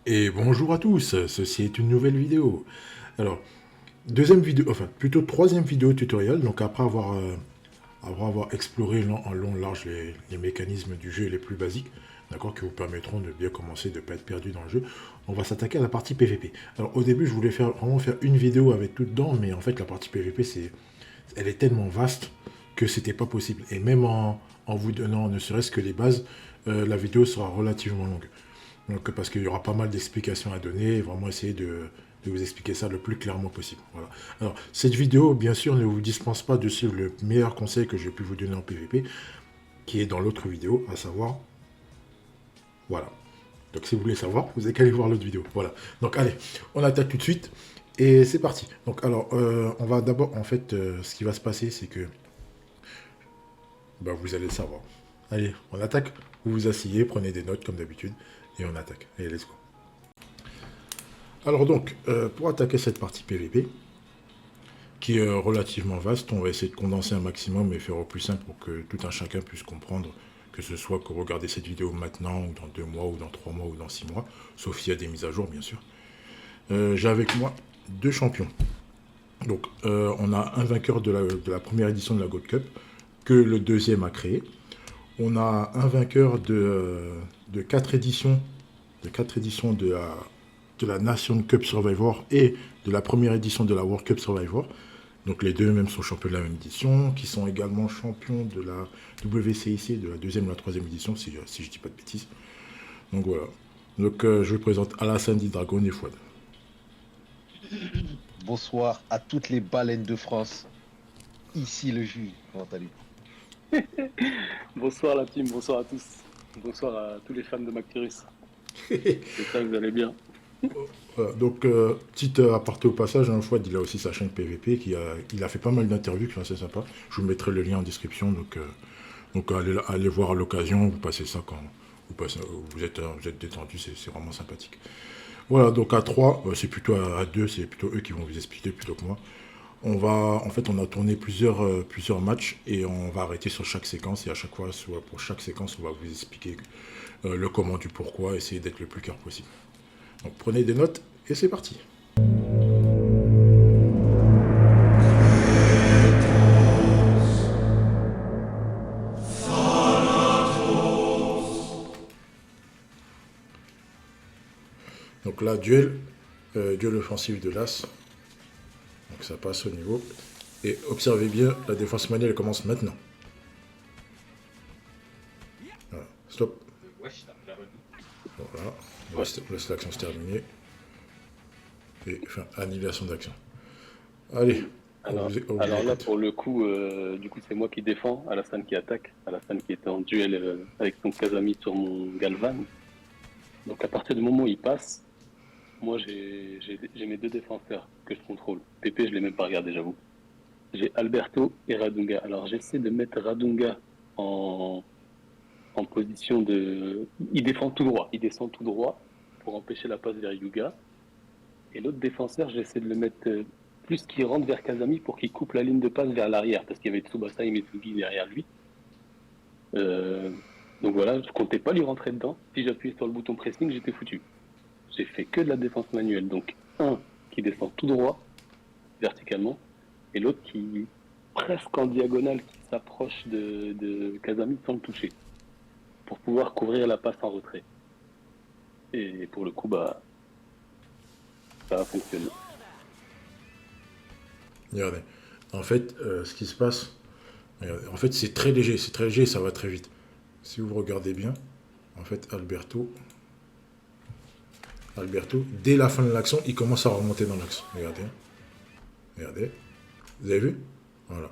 Et bonjour à tous, ceci est une nouvelle vidéo. Alors, deuxième vidéo, enfin plutôt troisième vidéo tutoriel, donc après avoir exploré en long large les mécanismes du jeu les plus basiques, d'accord, qui vous permettront de bien commencer, de ne pas être perdu dans le jeu, on va s'attaquer à la partie PVP. Alors au début je voulais vraiment faire une vidéo avec tout dedans, mais en fait la partie PVP elle est tellement vaste que c'était pas possible. Et même en vous donnant ne serait-ce que les bases, la vidéo sera relativement longue. Donc, parce qu'il y aura pas mal d'explications à donner, et vraiment essayer de vous expliquer ça le plus clairement possible. Voilà. Alors, cette vidéo, bien sûr, ne vous dispense pas de suivre le meilleur conseil que j'ai pu vous donner en PvP, qui est dans l'autre vidéo, à savoir, voilà. Donc, si vous voulez savoir, vous avez qu'à aller voir l'autre vidéo. Voilà. Donc, allez, on attaque tout de suite, et c'est parti. Donc, alors, on va d'abord, en fait, ce qui va se passer, c'est que, bah, vous allez le savoir. Allez, on attaque. Vous vous asseyez, prenez des notes comme d'habitude, et on attaque. Allez, let's go. Alors donc, pour attaquer cette partie PVP, qui est relativement vaste, on va essayer de condenser un maximum et faire au plus simple pour que tout un chacun puisse comprendre, que ce soit que regarder cette vidéo maintenant, ou dans 2 mois, ou dans 3 mois, ou dans 6 mois, sauf s'il y a des mises à jour, bien sûr. J'ai avec moi deux champions. Donc, on a un vainqueur de la première édition de la Gold Cup, que le deuxième a créé. On a un vainqueur de 4 éditions, de la Nation Cup Survivor et de la première édition de la World Cup Survivor. Donc les deux mêmes sont champions de la même édition, qui sont également champions de la WCIC de la deuxième ou la troisième édition, si je dis pas de bêtises. Donc voilà. Donc je vous présente Alassane Dragon et Fouad. Bonsoir à toutes les baleines de France. Ici le jus. Comment allez-vous? Bonsoir la team, bonsoir à tous. Bonsoir à tous les fans de Mactirus. J'espère que vous allez bien. Voilà, donc, petite aparté au passage, Fouad, il a aussi sa chaîne PVP, il a fait pas mal d'interviews qui sont assez sympas. Je vous mettrai le lien en description, donc allez voir à l'occasion, vous passez ça quand vous êtes détendu, c'est vraiment sympathique. Voilà, donc à 3, c'est plutôt à 2, c'est plutôt eux qui vont vous expliquer plutôt que moi. On a tourné plusieurs matchs et on va arrêter sur chaque séquence et à chaque fois, soit pour chaque séquence, on va vous expliquer le comment du pourquoi, essayer d'être le plus clair possible. Donc prenez des notes et c'est parti. Donc là, duel offensif de l'As. Donc ça passe au niveau. Et observez bien, la défense manuelle commence maintenant. Voilà, stop. Voilà, on laisse l'action se terminer. Et enfin, annulation d'action. Allez, Alors là, pour le coup, du coup, c'est moi qui défends, Alassane qui attaque, Alassane qui était en duel avec son Kazami sur mon Galvan. Donc à partir du moment où il passe, moi j'ai mes deux défenseurs que je contrôle. Pépé, je l'ai même pas regardé, j'avoue. J'ai Alberto et Radunga. Alors j'essaie de mettre Radunga en position de... Il défend tout droit, il descend tout droit pour empêcher la passe vers Yuga. Et l'autre défenseur, j'essaie de le mettre plus qu'il rentre vers Kazami pour qu'il coupe la ligne de passe vers l'arrière, parce qu'il y avait Tsubasa et Metsugi derrière lui. Donc voilà, je comptais pas lui rentrer dedans. Si j'appuyais sur le bouton pressing, j'étais foutu. J'ai fait que de la défense manuelle. Donc un qui descend tout droit, verticalement, et l'autre qui presque en diagonale, qui s'approche de Kazami sans le toucher, pour pouvoir couvrir la passe en retrait. Et pour le coup, bah, ça a fonctionné. regardez. En fait, ce qui se passe, regardez, en fait, c'est très léger, et ça va très vite. Si vous regardez bien, en fait, Alberto, dès la fin de l'action, il commence à remonter dans l'axe. Regardez. Regardez. Vous avez vu? Voilà.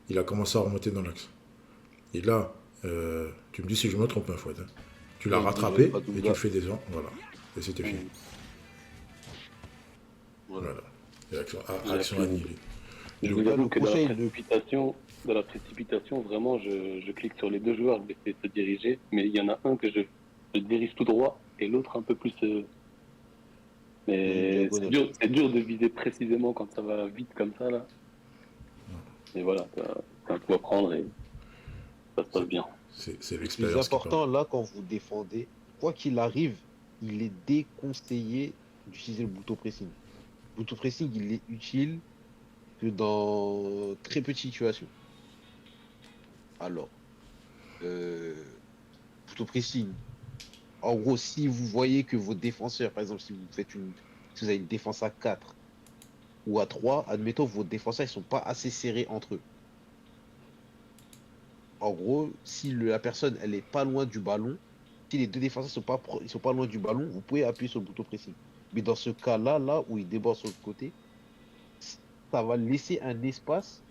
Il a commencé à remonter dans l'axe. Et là, tu me dis si je me trompe, ma fois. Hein. Tu l'as rattrapé et tu le fais descendre. Voilà. Et c'était fini. Voilà. Et action annulée. Je vous avoue que dans la précipitation, vraiment, je clique sur les deux joueurs, je vais essayer de se diriger, mais il y en a un que je dirige tout droit et l'autre un peu plus. Mais c'est dur de viser précisément quand ça va vite comme ça, là. Et voilà, c'est un coup à prendre et ça se passe bien. C'est Le plus l'expérience. important là, quand vous défendez, quoi qu'il arrive, il est déconseillé d'utiliser le bouton pressing. Le bouton pressing, il est utile que dans très petites situations. Alors, euh, bouton pressing. En gros, si vous voyez que vos défenseurs, par exemple, si vous avez une défense à 4 ou à 3, admettons, vos défenseurs, ils sont pas assez serrés entre eux. En gros, si la personne, elle est pas loin du ballon, si les deux défenseurs ils sont pas loin du ballon, vous pouvez appuyer sur le bouton pressing. Mais dans ce cas-là, là où il déborde sur le côté, ça va laisser un espace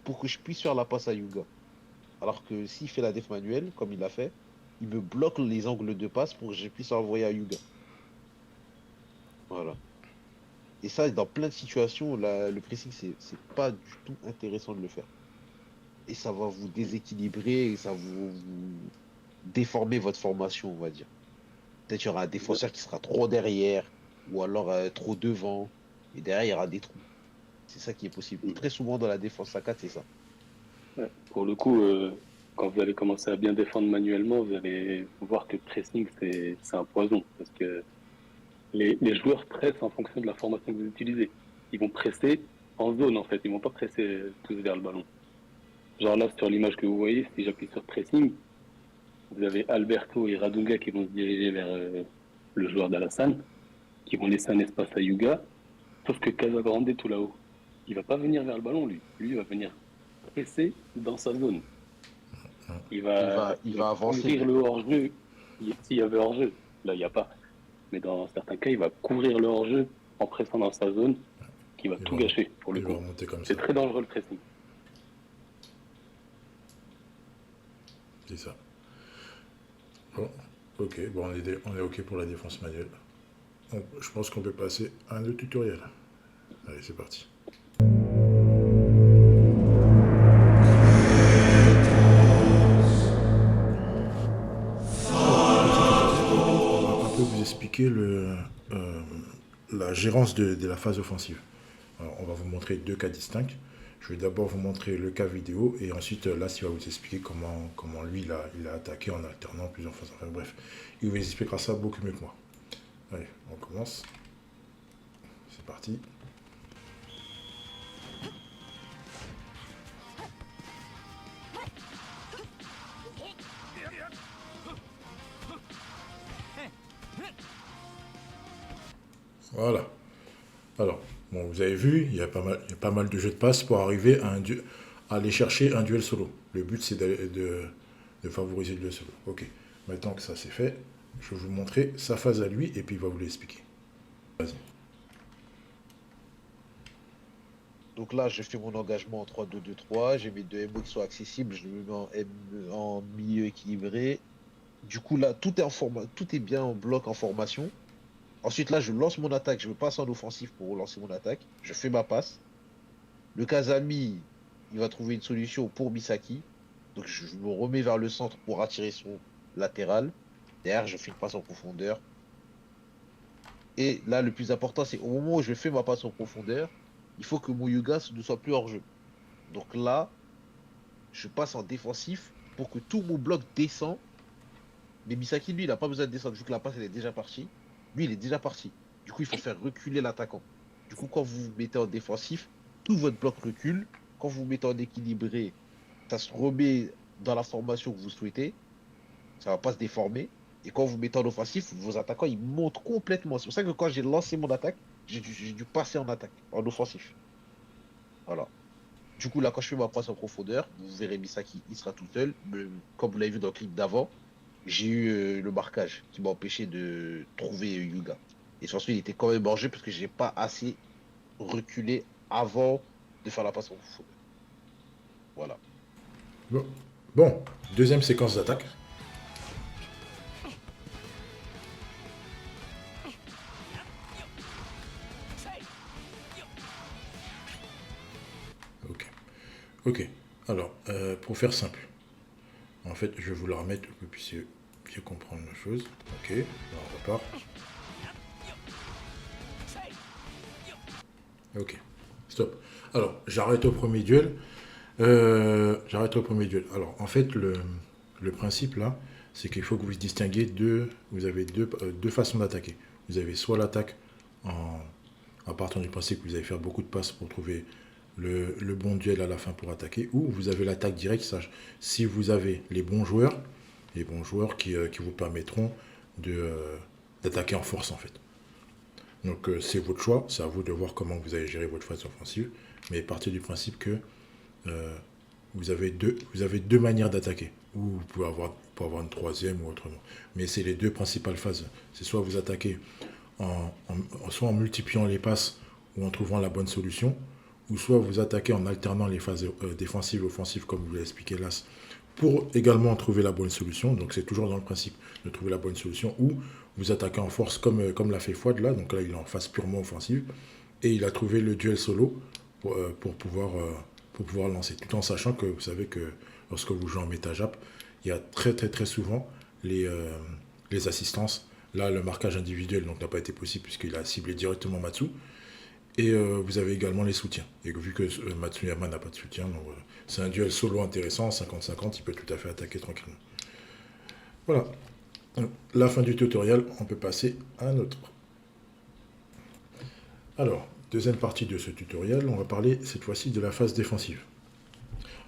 pour que je puisse faire la passe à Yuga. Alors que s'il fait la def manuelle, comme il l'a fait, il me bloque les angles de passe pour que je puisse envoyer à Yuga. Voilà. Et ça, dans plein de situations, le pressing, c'est pas du tout intéressant de le faire. Et ça va vous déséquilibrer et ça va vous déformer votre formation, on va dire. Peut-être qu'il y aura un défenseur qui sera trop derrière ou alors trop devant. Et derrière, il y aura des trous. C'est ça qui est possible. Et très souvent dans la défense à 4, c'est ça. Ouais. Pour le coup, quand vous allez commencer à bien défendre manuellement, vous allez voir que le pressing, c'est un poison. Parce que les joueurs pressent en fonction de la formation que vous utilisez. Ils vont presser en zone, en fait. Ils vont pas presser tous vers le ballon. Genre là, sur l'image que vous voyez, si j'appuie sur pressing, vous avez Alberto et Radunga qui vont se diriger vers le joueur d'Alassane, qui vont laisser un espace à Yuga. Sauf que Casagrande est tout là-haut. Il va pas venir vers le ballon, lui. Lui, il va venir presser dans sa zone. Il Il va va avancer couvrir même. le hors-jeu. S'il y avait hors-jeu, là, il n'y a pas. Mais dans certains cas, il va couvrir le hors-jeu en pressant dans sa zone, qui va Il tout va, gâcher, pour le il va coup. remonter comme ça. C'est très dangereux, le pressing. C'est ça. Bon, ok, bon, on est ok pour la défense manuelle. Je pense qu'on peut passer à un autre tutoriel. Allez, c'est parti. On va un peu vous expliquer la gérance de la phase offensive. Alors, on va vous montrer deux cas distincts. Je vais d'abord vous montrer le cas vidéo et ensuite là, il va vous expliquer comment lui il a attaqué en alternant plusieurs phases. Enfin, bref, il vous expliquera ça beaucoup mieux que moi. Allez, on commence. C'est parti. Voilà. Alors, bon, vous avez vu, il y a pas mal de jeux de passe pour arriver à aller chercher un duel solo. Le but, c'est de favoriser le duel solo. Ok. Maintenant que ça c'est fait, je vais vous montrer sa phase à lui et puis il va vous l'expliquer. Vas-y. Donc là, je fais mon engagement en 3-2-2-3. J'ai mes deux MO qui sont accessibles. Je le mets en milieu équilibré. Du coup, là, tout est bien en bloc en formation. Ensuite, là, je lance mon attaque. Je me passe en offensif pour relancer mon attaque. Je fais ma passe. Le Kazami, il va trouver une solution pour Misaki. Donc, je me remets vers le centre pour attirer son latéral. Derrière, je fais une passe en profondeur. Et là, le plus important, c'est au moment où je fais ma passe en profondeur, il faut que mon Yuga ne soit plus hors jeu. Donc là, je passe en défensif pour que tout mon bloc descend. Mais Misaki, lui, il n'a pas besoin de descendre vu que la passe, elle est déjà partie. Lui, il est déjà parti. Du coup, il faut faire reculer l'attaquant. Du coup, quand vous vous mettez en défensif, tout votre bloc recule. Quand vous vous mettez en équilibré, ça se remet dans la formation que vous souhaitez. Ça ne va pas se déformer. Et quand vous mettez en offensif, vos attaquants, ils montent complètement. C'est pour ça que quand j'ai lancé mon attaque, j'ai dû passer en attaque, en offensif. Voilà. Du coup, là, quand je fais ma passe en profondeur, vous verrez Misaki, il sera tout seul. Mais, comme vous l'avez vu dans le clip d'avant, j'ai eu le marquage qui m'a empêché de trouver Yuga. Et sur ce, il était quand même en jeu parce que j'ai pas assez reculé avant de faire la passe en profondeur. Voilà. Bon, bon, deuxième séquence d'attaque. Ok. Ok. Alors, pour faire simple, en fait, je vais vous la remettre pour que vous puissiez bien comprendre la chose. Ok, là on repart. Ok, stop. Alors, j'arrête au premier duel. J'arrête au premier duel. Alors, en fait, le principe là, c'est qu'il faut que vous distinguiez vous avez deux façons d'attaquer. Vous avez soit l'attaque en partant du principe que vous allez faire beaucoup de passes pour trouver le bon duel à la fin pour attaquer, ou vous avez l'attaque directe, si vous avez les bons joueurs qui vous permettront d'attaquer en force en fait. Donc c'est votre choix, c'est à vous de voir comment vous allez gérer votre phase offensive, mais partez du principe que vous avez deux manières d'attaquer, ou vous pouvez avoir une troisième ou autrement. Mais c'est les deux principales phases. C'est soit vous attaquez soit en multipliant les passes ou en trouvant la bonne solution, ou soit vous attaquez en alternant les phases défensives et offensives, comme vous l'avez expliqué là, pour également trouver la bonne solution. Donc c'est toujours dans le principe de trouver la bonne solution, ou vous attaquez en force comme l'a fait Fouad là, donc là il est en phase purement offensive, et il a trouvé le duel solo pour pouvoir lancer, tout en sachant que vous savez que lorsque vous jouez en méta-jap, il y a très très très souvent les assistances. Là, le marquage individuel n'a pas été possible puisqu'il a ciblé directement Matsu. Et vous avez également les soutiens. Et vu que Matsuyama n'a pas de soutien, donc, c'est un duel solo intéressant, 50-50, il peut tout à fait attaquer tranquillement. Voilà. La fin du tutoriel, on peut passer à un autre. Alors, deuxième partie de ce tutoriel, on va parler cette fois-ci de la phase défensive.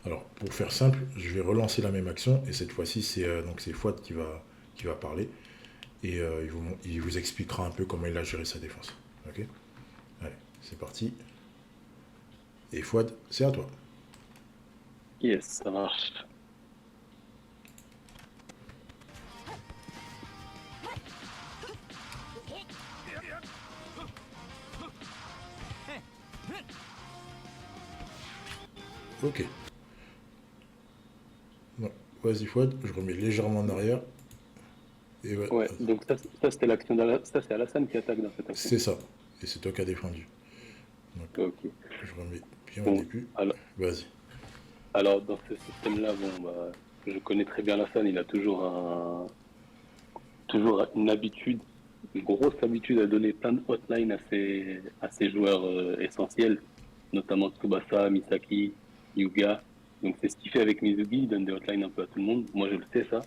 Alors, pour faire simple, je vais relancer la même action, et cette fois-ci, c'est Fouad qui va parler, et il vous expliquera un peu comment il a géré sa défense. Ok ? Allez, c'est parti. Et Fouad, c'est à toi. Yes, ça marche. Ok. Bon, vas-y Fouad, je remets légèrement en arrière. Et Ouais, donc ça c'était l'action ça c'est Alassane qui attaque dans cette action. C'est ça, et c'est toi qui as défendu. Donc, ok. je remets bien Bon, au début. Vas-y. Alors dans ce système-là, je connais très bien Alassane, il a toujours une habitude, une grosse habitude à donner plein de hotlines à ses joueurs essentiels, notamment Tsubasa, Misaki, Yuga. Donc c'est ce qu'il fait avec Mizugi, il donne des hotlines un peu à tout le monde. Moi je le sais ça.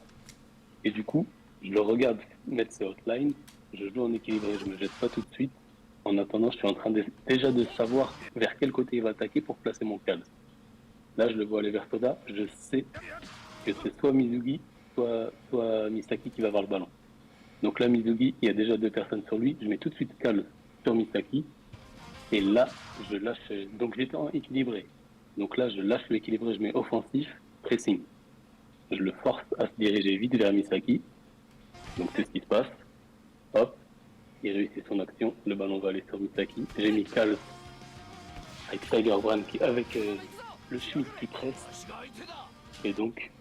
Et du coup, je le regarde mettre ses hotlines, je joue en équilibré, je me jette pas tout de suite. En attendant, je suis en train déjà de savoir vers quel côté il va attaquer pour placer mon calme. Là, je le vois aller vers Soda, je sais que c'est soit Mizugi, soit Misaki qui va avoir le ballon. Donc là, Mizugi, il y a déjà 2 personnes sur lui, je mets tout de suite calme sur Misaki, et là, je lâche. Donc j'étais en équilibré. Donc là, je lâche l'équilibré, je mets offensif, pressing. Je le force à se diriger vite vers Misaki. Donc c'est ce qui se passe. Hop, il réussit son action, le ballon va aller sur Misaki. J'ai mis calme avec Tiger Brand avec le Schmidt qui presse. Et donc,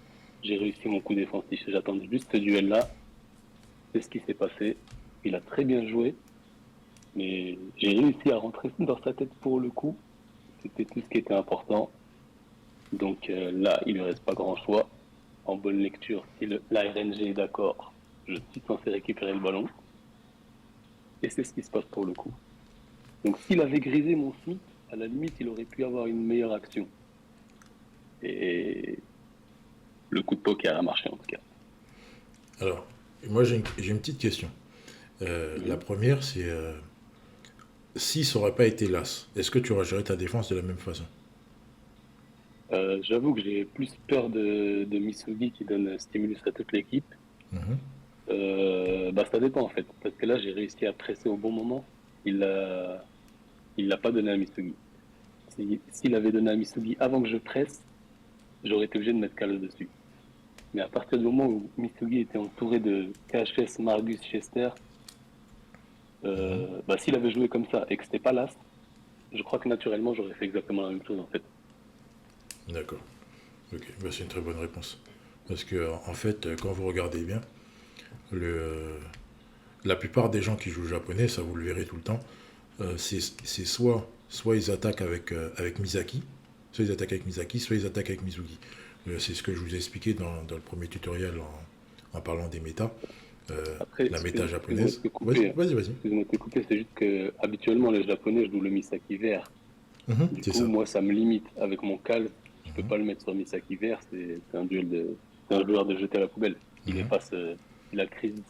j'ai réussi mon coup défensif. J'attendais juste ce duel-là. C'est ce qui s'est passé. Il a très bien joué. Mais j'ai réussi à rentrer dans sa tête pour le coup. C'était tout ce qui était important. Donc là, il ne lui reste pas grand choix. En bonne lecture, si la RNG est d'accord, je suis censé récupérer le ballon. Et c'est ce qui se passe pour le coup. Donc s'il avait grisé mon Smith, à la limite, il aurait pu avoir une meilleure action. Et le coup de poker a marché en tout cas. Alors, moi j'ai une petite question. La première, c'est si ça n'aurait pas été l'as, est-ce que tu aurais géré ta défense de la même façon? J'avoue que j'ai plus peur de Misugi qui donne stimulus à toute l'équipe. Ça dépend en fait. Parce que là, j'ai réussi à presser au bon moment. Il l'a pas donné à Misugi. S'il avait donné à Misugi avant que je presse, j'aurais été obligé de mettre Kalos dessus. Mais à partir du moment où Misugi était entouré de KHS, Margus, Chester, s'il avait joué comme ça et que c'était pas l'as, je crois que naturellement j'aurais fait exactement la même chose en fait. D'accord. Ok, c'est une très bonne réponse. Parce que en fait, quand vous regardez bien, la plupart des gens qui jouent japonais, ça vous le verrez tout le temps, c'est soit ils attaquent avec Misaki, soit ils attaquent avec Misaki, soit ils attaquent avec Mizugi. C'est ce que je vous ai expliqué dans le premier tutoriel en parlant des méta. Après, la méta japonaise. Vas-y. Excuse-moi de te couper, c'est juste que habituellement les japonais jouent le Misaki vert. Du coup, moi ça me limite avec mon cal. Je peux pas le mettre sur Misaki vert, c'est un joueur de jeter à la poubelle. il efface, il a le crisis.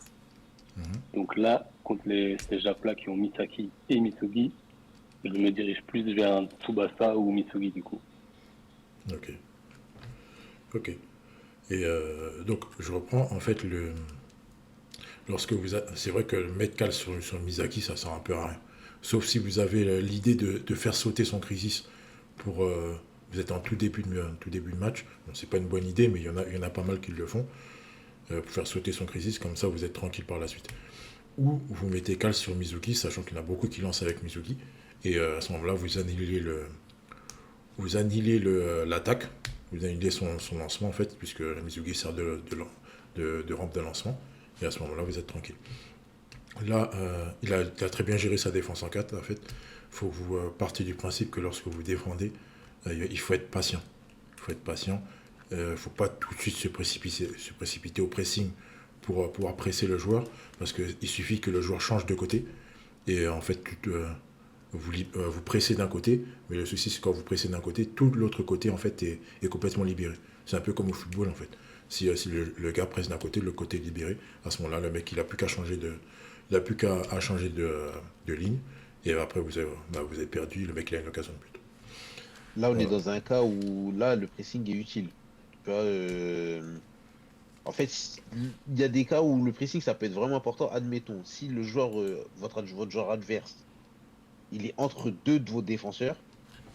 Mhm. Donc là, contre ces Japs-là qui ont Misaki et Misugi, je me dirige plus vers un Tsubasa ou Misugi du coup. Ok. Ok. Et donc, je reprends, en fait, c'est vrai que mettre cal sur Misaki, ça sert un peu à rien. Sauf si vous avez l'idée de faire sauter son crisis pour... vous êtes en tout début de match. Bon, c'est pas une bonne idée, mais il y en a pas mal qui le font. Pour faire sauter son crisis, comme ça vous êtes tranquille par la suite. Ou vous mettez cal sur Mizuki, sachant qu'il y en a beaucoup qui lancent avec Mizuki. Et à ce moment-là, vous annihilez l'attaque, vous annihilez son lancement en fait, puisque la Mizuki sert de rampe de lancement. Et à ce moment-là, vous êtes tranquille. Là, il a très bien géré sa défense en 4. En fait, il faut que vous partiez du principe que lorsque vous défendez, il faut être patient. Il faut être patient. Il ne faut pas tout de suite se précipiter au pressing pour pouvoir presser le joueur, parce qu'il suffit que le joueur change de côté. Et en fait, vous pressez d'un côté, mais le souci c'est quand vous pressez d'un côté, tout l'autre côté en fait est complètement libéré. C'est un peu comme au football en fait. Si le gars presse d'un côté, le côté est libéré, à ce moment-là, le mec il a plus qu'à changer de ligne, et après vous avez perdu, le mec il a une occasion de but. Là, on est Voilà. dans un cas où là, le pressing est utile. Tu vois, en fait, il y a des cas où le pressing, ça peut être vraiment important. Admettons, si le joueur, votre joueur adverse, il est entre deux de vos défenseurs,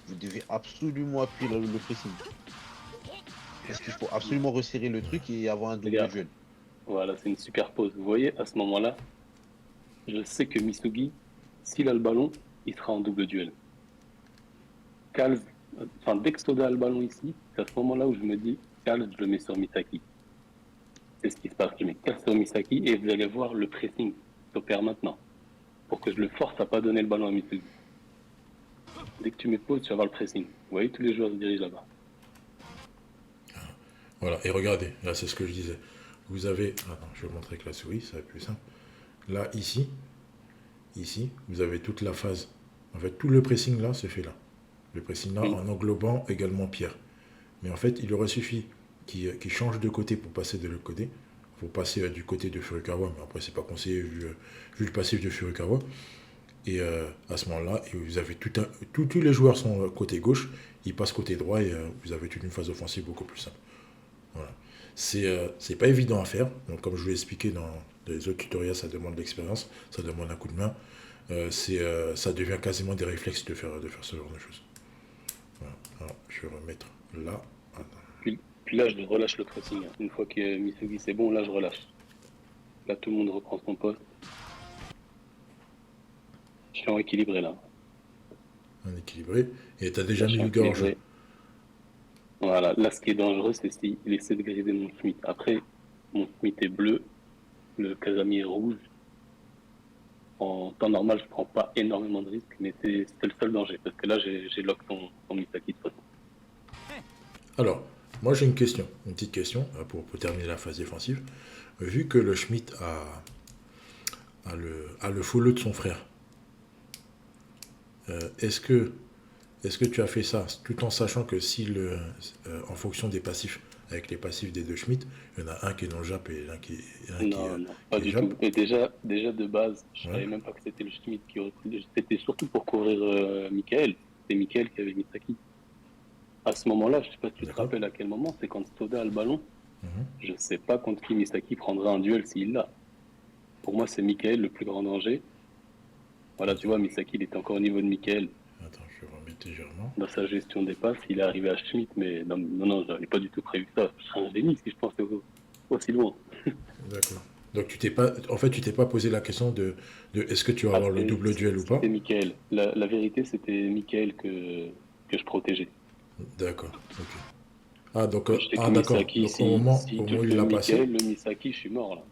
vous devez absolument appuyer le pressing. Parce qu'il faut absolument resserrer le truc et avoir un Les double gars, duel. voilà, c'est une super pause. Vous voyez, à ce moment-là, je sais que Misugi, s'il a le ballon, il sera en double duel. Kals, enfin, dès que Soda a le ballon ici, c'est à ce moment-là où je me dis, Kals, je le mets sur Misaki. C'est ce qui se passe. Je mets Kals sur Misaki et vous allez voir le pressing s'opère maintenant. Pour que je le force à pas donner le ballon à Misugi. Dès que tu mets pause, tu vas voir le pressing. Vous voyez, tous les joueurs se dirigent là-bas. Voilà, et regardez, là c'est ce que je disais. Vous avez. Attends, je vais vous montrer avec la souris, ça va être plus simple. Là, ici, vous avez toute la phase. En fait, tout le pressing là se fait là. Le pressing là Oui. en englobant également Pierre. Mais en fait, il aurait suffi qu'il change de côté pour passer de l'autre côté. Pour passer du côté de Furukawa, mais après, c'est pas conseillé vu le passif de Furukawa. Et à ce moment-là, vous avez tous les joueurs sont côté gauche, ils passent côté droit et vous avez toute une phase offensive beaucoup plus simple. Voilà. C'est pas évident à faire. Donc, comme je vous l'ai expliqué dans les autres tutoriels, ça demande de l'expérience, ça demande un coup de main. Ça devient quasiment des réflexes de faire ce genre de choses. Voilà. Alors, je vais remettre là. Attends. Puis là, je relâche le pressing. Une fois que Misugi c'est bon, là, je relâche. Là, tout le monde reprend son poste. Je suis en équilibré là. Un équilibré. Et tu as déjà Là, je mis suis en Yuga en jeu. équilibré. Voilà. Là, ce qui est dangereux, c'est s'il essaie de griser mon Smith. Après, mon Smith est bleu, le Kazami est rouge. En temps normal, je prends pas énormément de risques, mais c'est le seul danger. Parce que là, j'ai lock son Misaki de toute façon. Alors, moi j'ai une petite question pour terminer la phase défensive. Vu que le Schmitt a le follow de son frère, est-ce que tu as fait ça tout en sachant que en fonction des passifs, avec les passifs des deux Schmitt, il y en a un qui est non Jap et un qui Non, non, pas est du Jap. tout. Et déjà de base, je Ouais. savais même pas que c'était le Schmidt qui recrutait. C'était surtout pour couvrir Michael. C'était Michael qui avait Misaki. À ce moment-là, je sais pas si tu te D'accord. rappelles à quel moment, c'est quand Soda a le ballon. Mhm. Je sais pas contre qui Misaki prendra un duel s'il l'a. Pour moi, c'est Michael le plus grand danger. Voilà, tu vois, Misaki, il était encore au niveau de Michael Attends, je vais remettre légèrement. dans sa gestion des passes. Il est arrivé à Schmidt, mais non, non, non, j'avais pas du tout prévu ça. Je serais un génie si je pensais aussi loin. D'accord. Donc tu t'es pas posé la question de est-ce que tu vas Ah, avoir le double duel ou pas? c'était Michael. La vérité, c'était Michael que je protégeais. D'accord. Ok. Ah, donc, Je sais que d'accord. Misaki, Donc, au si, moment, si au moment où touche il le l'a passé. Michael, le Misaki, je suis mort là.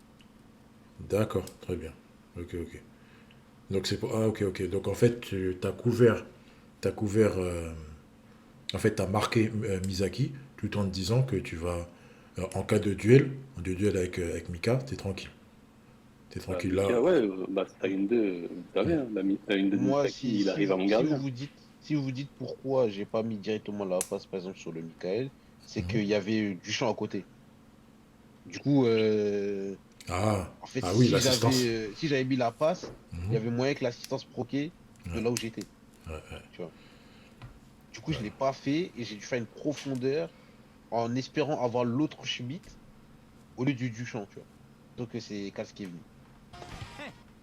D'accord, très bien. Ok, ok. Donc, c'est pour. Ah, ok, ok. Donc, en fait, tu as couvert. T'as couvert. En fait, tu as marqué Misaki tout en te disant que tu vas. En cas de duel avec Mika, t'es tranquille. T'es Bah, tranquille là. Mika, ouais, bah, c'est une 2, vous savez, Ouais. hein, la une 2 de Moi, Misaki, il arrive à mon gardien. si vous dites pourquoi j'ai pas mis directement la passe, par exemple, sur le Michael, c'est Mhm. qu'il y avait du champ à côté. Du coup, Ah, en fait, ah oui, l'assistance. si j'avais mis la passe, il y Mhm. avait moyen que l'assistance proquait de Ouais, là où j'étais. ouais, ouais, Tu vois. Du coup, je ouais. l'ai pas fait et j'ai dû faire une profondeur en espérant avoir l'autre Schmitt au lieu du Duchamp, tu vois. Donc, c'est Kals qui est venu.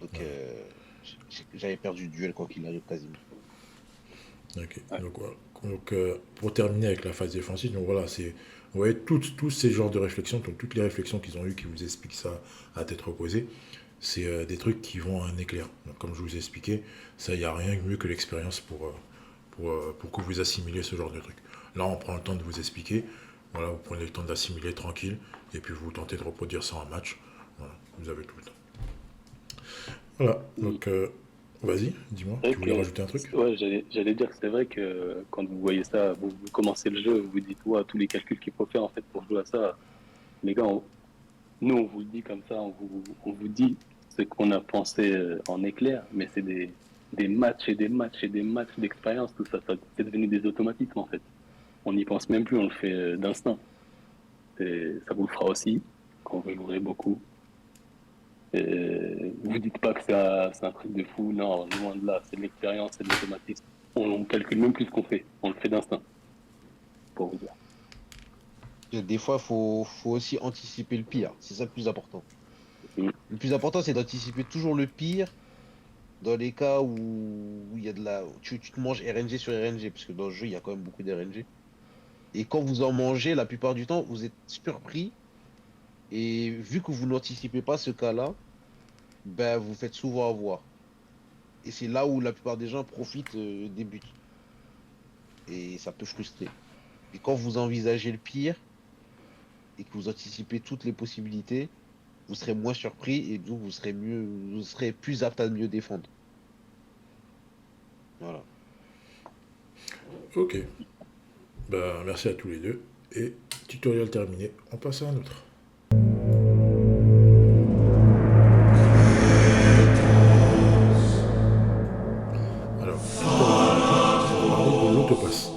Donc, j'avais perdu le duel quoi qu'il arrive quasiment. Ok. Ouais. Donc, voilà. Donc, pour terminer avec la phase défensive, donc voilà, c'est, vous voyez, tous ces genres de réflexions, donc toutes les réflexions qu'ils ont eues qui vous expliquent ça à tête reposée, c'est des trucs qui vont à un éclair. Donc, comme je vous ai expliqué, ça, il n'y a rien de mieux que l'expérience pour que vous assimiliez ce genre de truc. Là, on prend le temps de vous expliquer. Voilà, vous prenez le temps d'assimiler tranquille, et puis vous tentez de reproduire ça en match. Voilà, vous avez tout le temps. Voilà, Mm. donc vas-y, dis-moi, C'est tu vrai voulais rajouter un truc? ouais, j'allais dire que c'est vrai que quand vous voyez ça, vous commencez le jeu, vous vous dites, ouais, tous les calculs qu'il faut faire en fait pour jouer à ça, les gars, nous on vous le dit comme ça, on vous dit ce qu'on a pensé en éclair, mais c'est des matchs et des matchs et des matchs d'expérience, tout ça, c'est devenu des automatismes en fait. On n'y pense même plus, on le fait d'instinct. Ça vous le fera aussi quand vous jouerez beaucoup. Et vous dites pas que c'est un truc de fou, non, loin de là, c'est de l'expérience, c'est de l'automatisme. On calcule même plus ce qu'on fait, on le fait d'instinct, pour vous dire. Et des fois, faut aussi anticiper le pire. C'est ça le plus important. Mm. Le plus important, c'est d'anticiper toujours le pire dans les cas où il y a de la. Tu te manges RNG sur RNG, parce que dans le jeu, il y a quand même beaucoup d'RNG. Et quand vous en mangez, la plupart du temps, vous êtes surpris. Et vu que vous n'anticipez pas ce cas-là, ben, vous faites souvent avoir. Et c'est là où la plupart des gens profitent des buts. Et ça peut frustrer. Et quand vous envisagez le pire et que vous anticipez toutes les possibilités, vous serez moins surpris et donc vous serez plus apte à mieux défendre. Voilà. Ok, bah, merci à tous les deux. Et tutoriel terminé, on passe à un autre. Alors, tutoriel, on va parler de l'autopasse.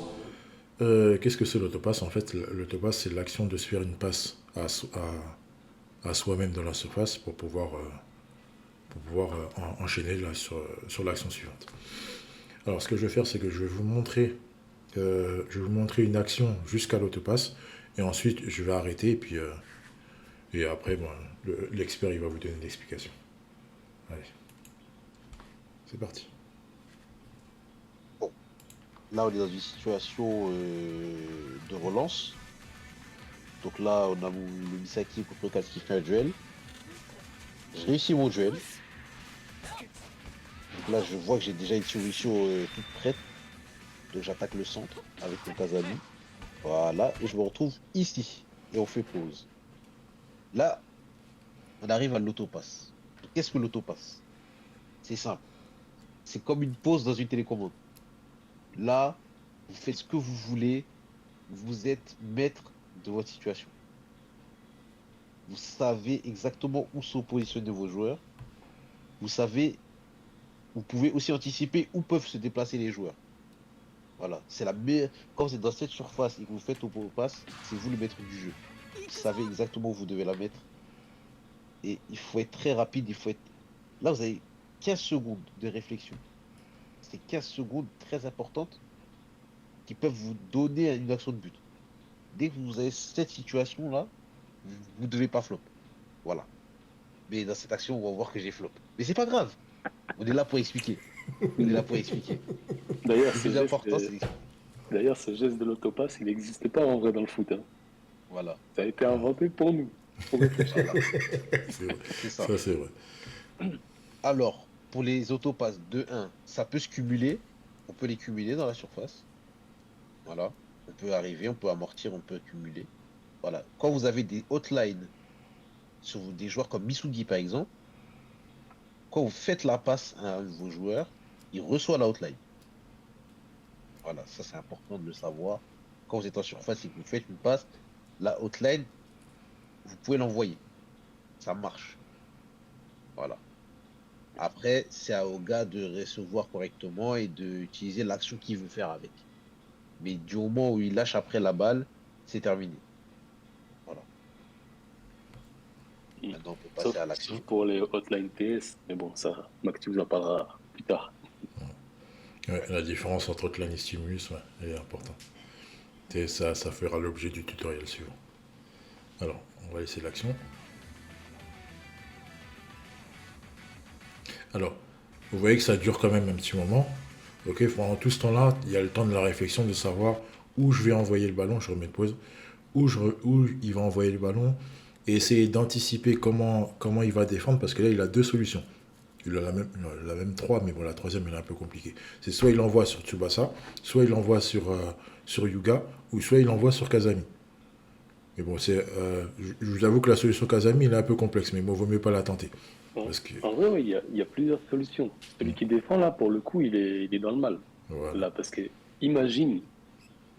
Qu'est-ce que c'est l'autopasse? En fait, l'autopasse, c'est l'action de se faire une passe à soi-même dans la surface pour pouvoir enchaîner là, sur l'action suivante. Alors, ce que je vais faire, c'est que je vais vous montrer une action jusqu'à l'autopasse, et ensuite, je vais arrêter, et après, bon, l'expert, il va vous donner une explication. Allez, c'est parti. Bon, là, on est dans une situation de relance. Donc là, on a le Misaki contre Kaz qui fait un duel. Je réussis mon duel. Donc là, je vois que j'ai déjà une solution toute prête. Donc j'attaque le centre avec mon Kazami. Voilà, et je me retrouve ici. Et on fait pause. Là, on arrive à l'autopasse. Donc, qu'est-ce que l'autopasse? C'est simple. C'est comme une pause dans une télécommande. Là, vous faites ce que vous voulez. Vous êtes maître de votre situation. Vous savez exactement où sont positionnés vos joueurs. Vous savez, vous pouvez aussi anticiper où peuvent se déplacer les joueurs. Voilà, c'est la meilleure. Quand vous êtes dans cette surface et que vous faites au pass, c'est vous le maître du jeu. Vous savez exactement où vous devez la mettre. Et il faut être très rapide. Là, vous avez 15 secondes de réflexion. C'est 15 secondes très importantes qui peuvent vous donner une action de but. Dès que vous avez cette situation-là, vous ne devez pas flop. Voilà. Mais dans cette action, on va voir que j'ai flop. Mais c'est pas grave. On est là pour expliquer. On est là pour expliquer. D'ailleurs, Le plus important, c'est d'expliquer. d'ailleurs, ce geste de l'autopasse, il n'existait pas en vrai dans le foot, hein. Voilà. Ça a été inventé pour nous, pour réfléchir. Voilà. C'est vrai. C'est ça. Ça, c'est vrai. Alors, pour les autopasses de 1, ça peut se cumuler. On peut les cumuler dans la surface. Voilà. On peut arriver, on peut amortir, on peut cumuler. Voilà. Quand vous avez des hotlines sur des joueurs comme Misugi, par exemple, quand vous faites la passe à un de vos joueurs, il reçoit la hotline. Voilà. Ça, c'est important de le savoir. Quand vous êtes en surface et que vous faites une passe, la hotline, vous pouvez l'envoyer. Ça marche. Voilà. Après, c'est au gars de recevoir correctement et d'utiliser l'action qu'il veut faire avec. Mais du moment où il lâche après la balle, c'est terminé. Voilà. Maintenant, on peut passer Sauf, à sauf l'action. pour les hotline PS, mais bon, ça, Max, tu vous en parlera plus tard. Ouais, la différence entre Outline et Stimulus, ouais, elle est importante. Et ça fera l'objet du tutoriel suivant. Alors, on va laisser l'action. Alors, vous voyez que ça dure quand même un petit moment. Ok, pendant tout ce temps-là, il y a le temps de la réflexion de savoir où je vais envoyer le ballon. Je remets pause. Où il va envoyer le ballon et essayer d'anticiper comment il va défendre parce que là, il a deux solutions. Il a même trois, mais bon, la troisième, elle est un peu compliquée. C'est soit il envoie sur Tsubasa, soit il envoie sur Yuga, ou soit il envoie sur Kazami. Mais bon, je vous avoue que la solution Kazami, elle est un peu complexe, mais moi, vaut mieux pas la tenter. En, Parce que, en vrai, oui, il y a plusieurs solutions. Celui qui défend, là, pour le coup, il est dans le mal. voilà. Là, parce que, imagine,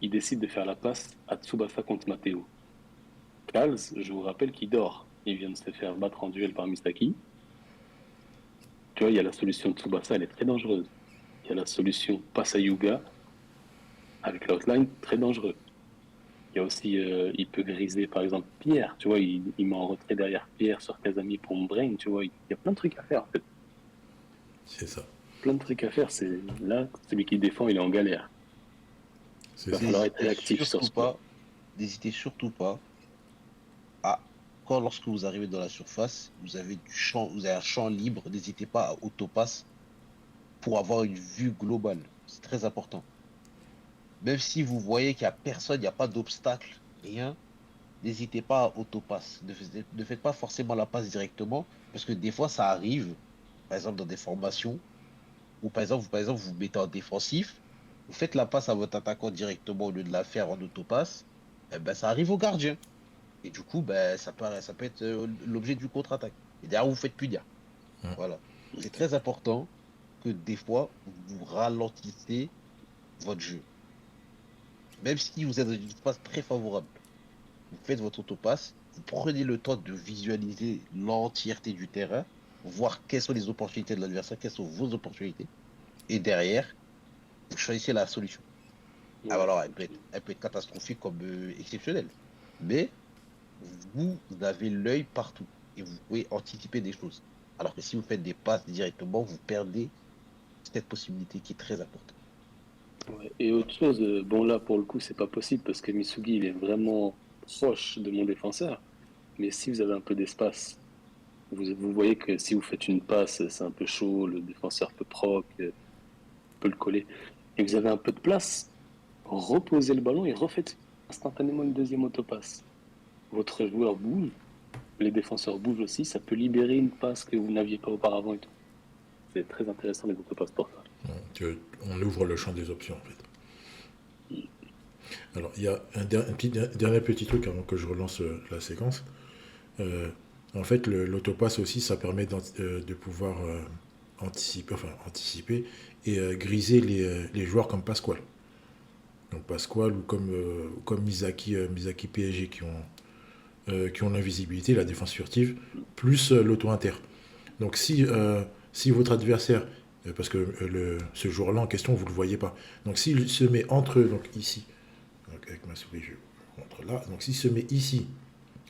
il décide de faire la passe à Tsubasa contre Matteo. Kals, je vous rappelle qu'il dort. Il vient de se faire battre en duel par Misaki. Tu vois, il y a la solution Tsubasa, elle est très dangereuse. Il y a la solution passe à Yuga avec l'outline, très dangereux. Il y a aussi, il peut griser par exemple Pierre, tu vois, il met en retrait derrière Pierre sur Kazami pour mon brain, tu vois, il y a plein de trucs à faire en fait. C'est ça. Plein de trucs à faire, c'est là, celui qui défend, il est en galère. C'est Il va ça. falloir être N'hésitez réactif sur surtout ce point. pas, n'hésitez surtout pas à, lorsque vous arrivez dans la surface, vous avez du champ, vous avez un champ libre, n'hésitez pas à autopass pour avoir une vue globale. C'est très important. Même si vous voyez qu'il n'y a personne, il n'y a pas d'obstacle, rien, n'hésitez pas à autopass. Ne faites pas forcément la passe directement, parce que des fois, ça arrive, par exemple, dans des formations, ou par exemple, vous mettez en défensif, vous faites la passe à votre attaquant directement au lieu de la faire en autopass, eh ben, ça arrive au gardien. Et du coup, ben, ça peut être l'objet du contre-attaque. Et derrière, vous faites punir. Hum. Voilà. C'est très important que des fois, vous ralentissez votre jeu. Même si vous êtes dans une phase très favorable, vous faites votre autopasse, vous prenez le temps de visualiser l'entièreté du terrain, voir quelles sont les opportunités de l'adversaire, quelles sont vos opportunités, et derrière, vous choisissez la solution. Ouais, Alors, elle peut être catastrophique comme exceptionnelle, mais vous avez l'œil partout et vous pouvez anticiper des choses. Alors que si vous faites des passes directement, vous perdez cette possibilité qui est très importante. ouais. Et autre chose, bon là pour le coup c'est pas possible parce que Misugi il est vraiment proche de mon défenseur. Mais si vous avez un peu d'espace, vous voyez que si vous faites une passe, c'est un peu chaud, le défenseur peut proc, peut le coller. Et vous avez un peu de place, reposez le ballon et refaites instantanément une deuxième autopasse. Votre joueur bouge, les défenseurs bougent aussi, ça peut libérer une passe que vous n'aviez pas auparavant et tout. C'est très intéressant les autopasses pour ça. Donc, on ouvre le champ des options, en fait. Alors, il y a dernier petit truc avant que je relance la séquence. Euh, En fait, l'autopass aussi, ça permet de pouvoir anticiper et griser les joueurs comme Pasquale. Donc Pasquale ou comme Misaki PSG qui ont l'invisibilité, la défense furtive, plus l'auto-inter. Donc si votre adversaire, parce que ce joueur-là en question, vous ne le voyez pas, donc s'il se met entre eux, donc ici, donc avec ma souris, je montre là, donc s'il se met ici,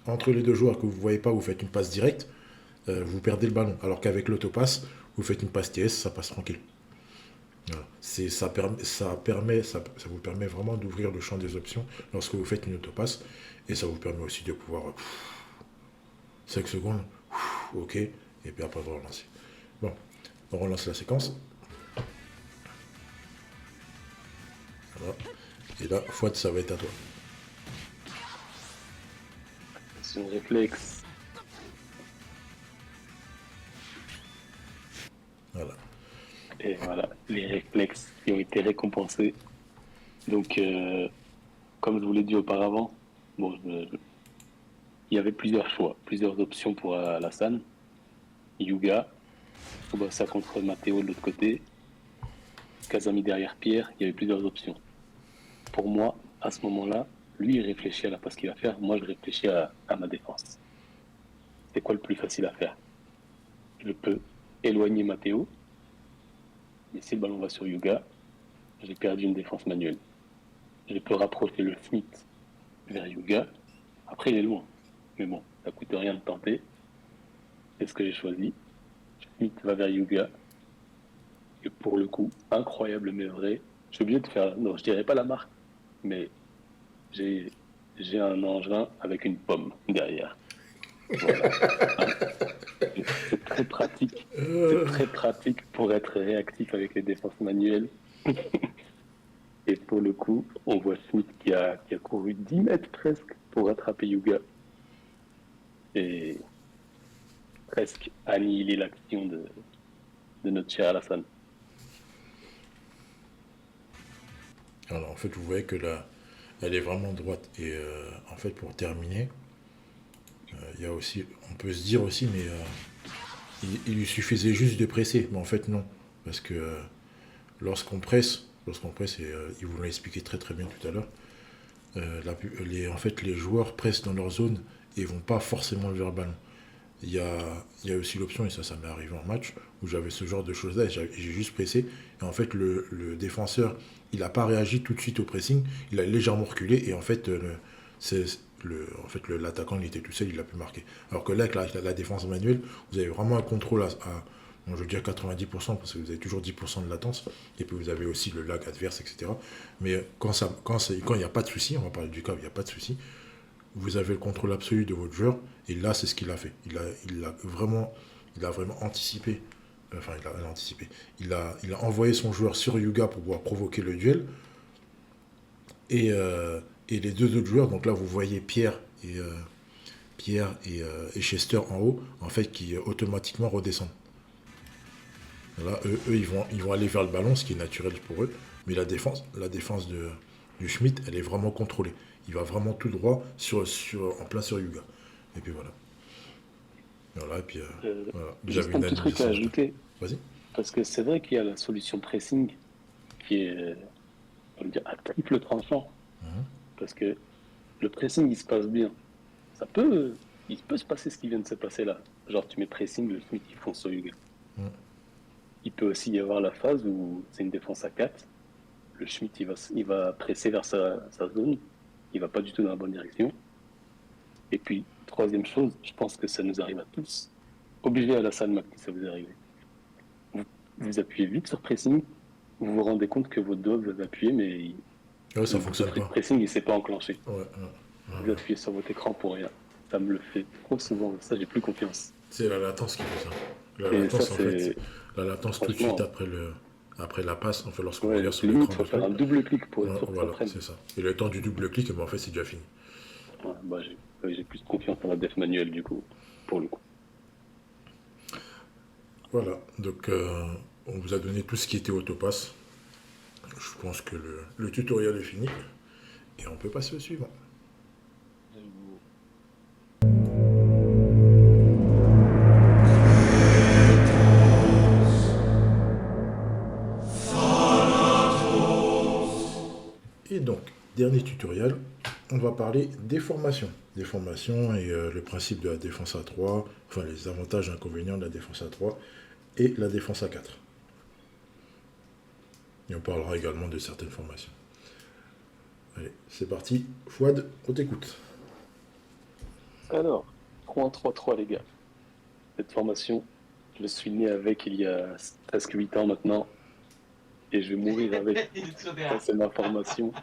entre les deux joueurs que vous ne voyez pas, vous faites une passe directe, vous perdez le ballon. Alors qu'avec l'autopass, vous faites une passe TS, ça passe tranquille. Voilà. Ça vous permet vraiment d'ouvrir le champ des options lorsque vous faites une autopass. Et ça vous permet aussi de pouvoir 5 secondes, ok, et puis après vous relancer. Bon, on relance la séquence. Voilà. Et là, Fouad, ça va être à toi. C'est un réflexe. Voilà. Et voilà, les réflexes qui ont été récompensés. Donc, comme je vous l'ai dit auparavant, bon, il y avait plusieurs choix, plusieurs options pour Alassane. Yuga, ça contre Matteo de l'autre côté, Kazami derrière Pierre, il y avait plusieurs options. Pour moi, à ce moment-là, lui, il réfléchit à la passe qu'il va faire, moi, je réfléchis à ma défense. C'est quoi le plus facile à faire? Je peux éloigner Matteo, mais si le ballon va sur Yuga, j'ai perdu une défense manuelle. Je peux rapprocher le Smith vers Yuga. Après, il est loin. Mais bon, ça coûte rien de tenter. Qu'est-ce que j'ai choisi? Schmitt va vers Yuga. Et pour le coup, incroyable mais vrai. Je suis obligé de faire. Non, je dirais pas la marque, mais j'ai j'ai un engin avec une pomme derrière. Voilà. Hein. C'est très pratique. C'est très pratique pour être réactif avec les défenses manuelles. Et pour le coup, on voit Schmitt qui a couru 10 mètres presque pour rattraper Yuga. Et presque annihiler l'action de notre cher Alassane. Alors, en fait, vous voyez que là, elle est vraiment droite. Et en fait, pour terminer, il y a aussi, on peut se dire aussi, mais il lui suffisait juste de presser. Mais en fait, non. Parce que lorsqu'on presse, et ils vous l'ont expliqué très très bien tout à l'heure, en fait, les joueurs pressent dans leur zone et vont pas forcément vers le ballon. Il y a aussi l'option, et ça m'est arrivé en match, où j'avais ce genre de choses-là, et j'ai juste pressé, et en fait, le défenseur, il n'a pas réagi tout de suite au pressing, il a légèrement reculé, et en fait, l'attaquant, il était tout seul, il a pu marquer. Alors que là, avec la défense manuelle, vous avez vraiment un contrôle bon, je veux dire 90%, parce que vous avez toujours 10% de latence, et puis vous avez aussi le lag adverse, etc. Mais quand il n'y a pas de souci, on va parler du cas où il n'y a pas de souci, vous avez le contrôle absolu de votre joueur, et là, c'est ce qu'il a fait. Il a vraiment anticipé. Enfin, il a anticipé. Il a envoyé son joueur sur Yuga pour pouvoir provoquer le duel. Et les deux autres joueurs, donc là, vous voyez Pierre et Chester en haut, en fait, qui automatiquement redescendent. Là, eux, ils vont aller vers le ballon, ce qui est naturel pour eux. Mais la défense du Schmitt, elle est vraiment contrôlée. Il va vraiment tout droit en plein sur Yuga. Et puis voilà. Voilà, et puis voilà. Juste J'avais un une petit truc analyse. à ajouter, Vas-y. parce que c'est vrai qu'il y a la solution pressing qui est, on va dire, à triple tranchant, Mhm. parce que le pressing, il se passe bien. Il peut se passer ce qui vient de se passer là. Genre, tu mets pressing, le Smith, il fonce sur Yuga. Mhm. Il peut aussi y avoir la phase où c'est une défense à 4. Le Schmitt, il va presser vers sa zone. Il va pas du tout dans la bonne direction. Et puis, troisième chose, je pense que ça nous arrive à tous. Obligé à la salle Mac, ça vous est arrivé. Vous appuyez vite sur pressing, vous vous rendez compte que votre doigt, vous avez appuyé, mais Ouais, ça le fonctionne bouton de pas. pressing, il s'est pas enclenché. Ouais. Vous appuyez sur votre écran pour rien. Ça me le fait trop souvent. Ça, j'ai plus confiance. C'est la latence qui fait ça. La Et ça, latence, en fait, c'est la latence tout de suite franchement, après la passe, en fait, lorsqu'on ouais, regarde donc sur limite, l'écran il faut de faire fait, un double clic pour être ouais, sûr que ça voilà, prenne. c'est ça. Et le temps du double clic, en fait, c'est déjà fini. Ouais, bah, j'ai plus de confiance dans la def manuelle, du coup, pour le coup. Voilà, donc on vous a donné tout ce qui était autopass. Je pense que le tutoriel est fini. Et on peut passer au suivant. Et donc, dernier tutoriel, on va parler des formations. Des formations et le principe de la défense à 3, enfin les avantages et inconvénients de la défense à 3 et la défense à 4. Et on parlera également de certaines formations. Allez, c'est parti. Fouad, on t'écoute. Alors, 3-1-3-3, les gars. Cette formation, je suis né avec il y a presque 8 ans maintenant. Et je vais mourir avec. Ça, c'est ma formation.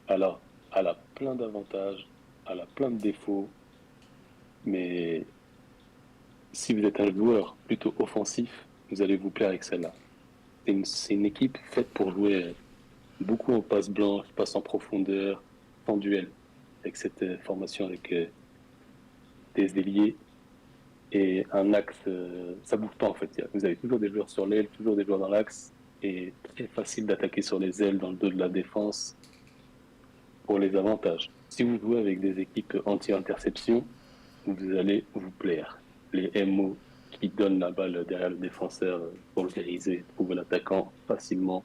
Alors, elle a plein d'avantages, elle a plein de défauts. Mais si vous êtes un joueur plutôt offensif, vous allez vous plaire avec celle-là. C'est une équipe faite pour jouer beaucoup en passe blanche, passe en profondeur, en duel. Avec cette formation avec des ailiers et un axe, ça bouge pas en fait. Vous avez toujours des joueurs sur l'aile, toujours des joueurs dans l'axe, et très facile d'attaquer sur les ailes dans le dos de la défense pour les avantages. Si vous jouez avec des équipes anti-interception, vous allez vous plaire. Les MO qui donnent la balle derrière le défenseur pour le dériser, trouver l'attaquant facilement.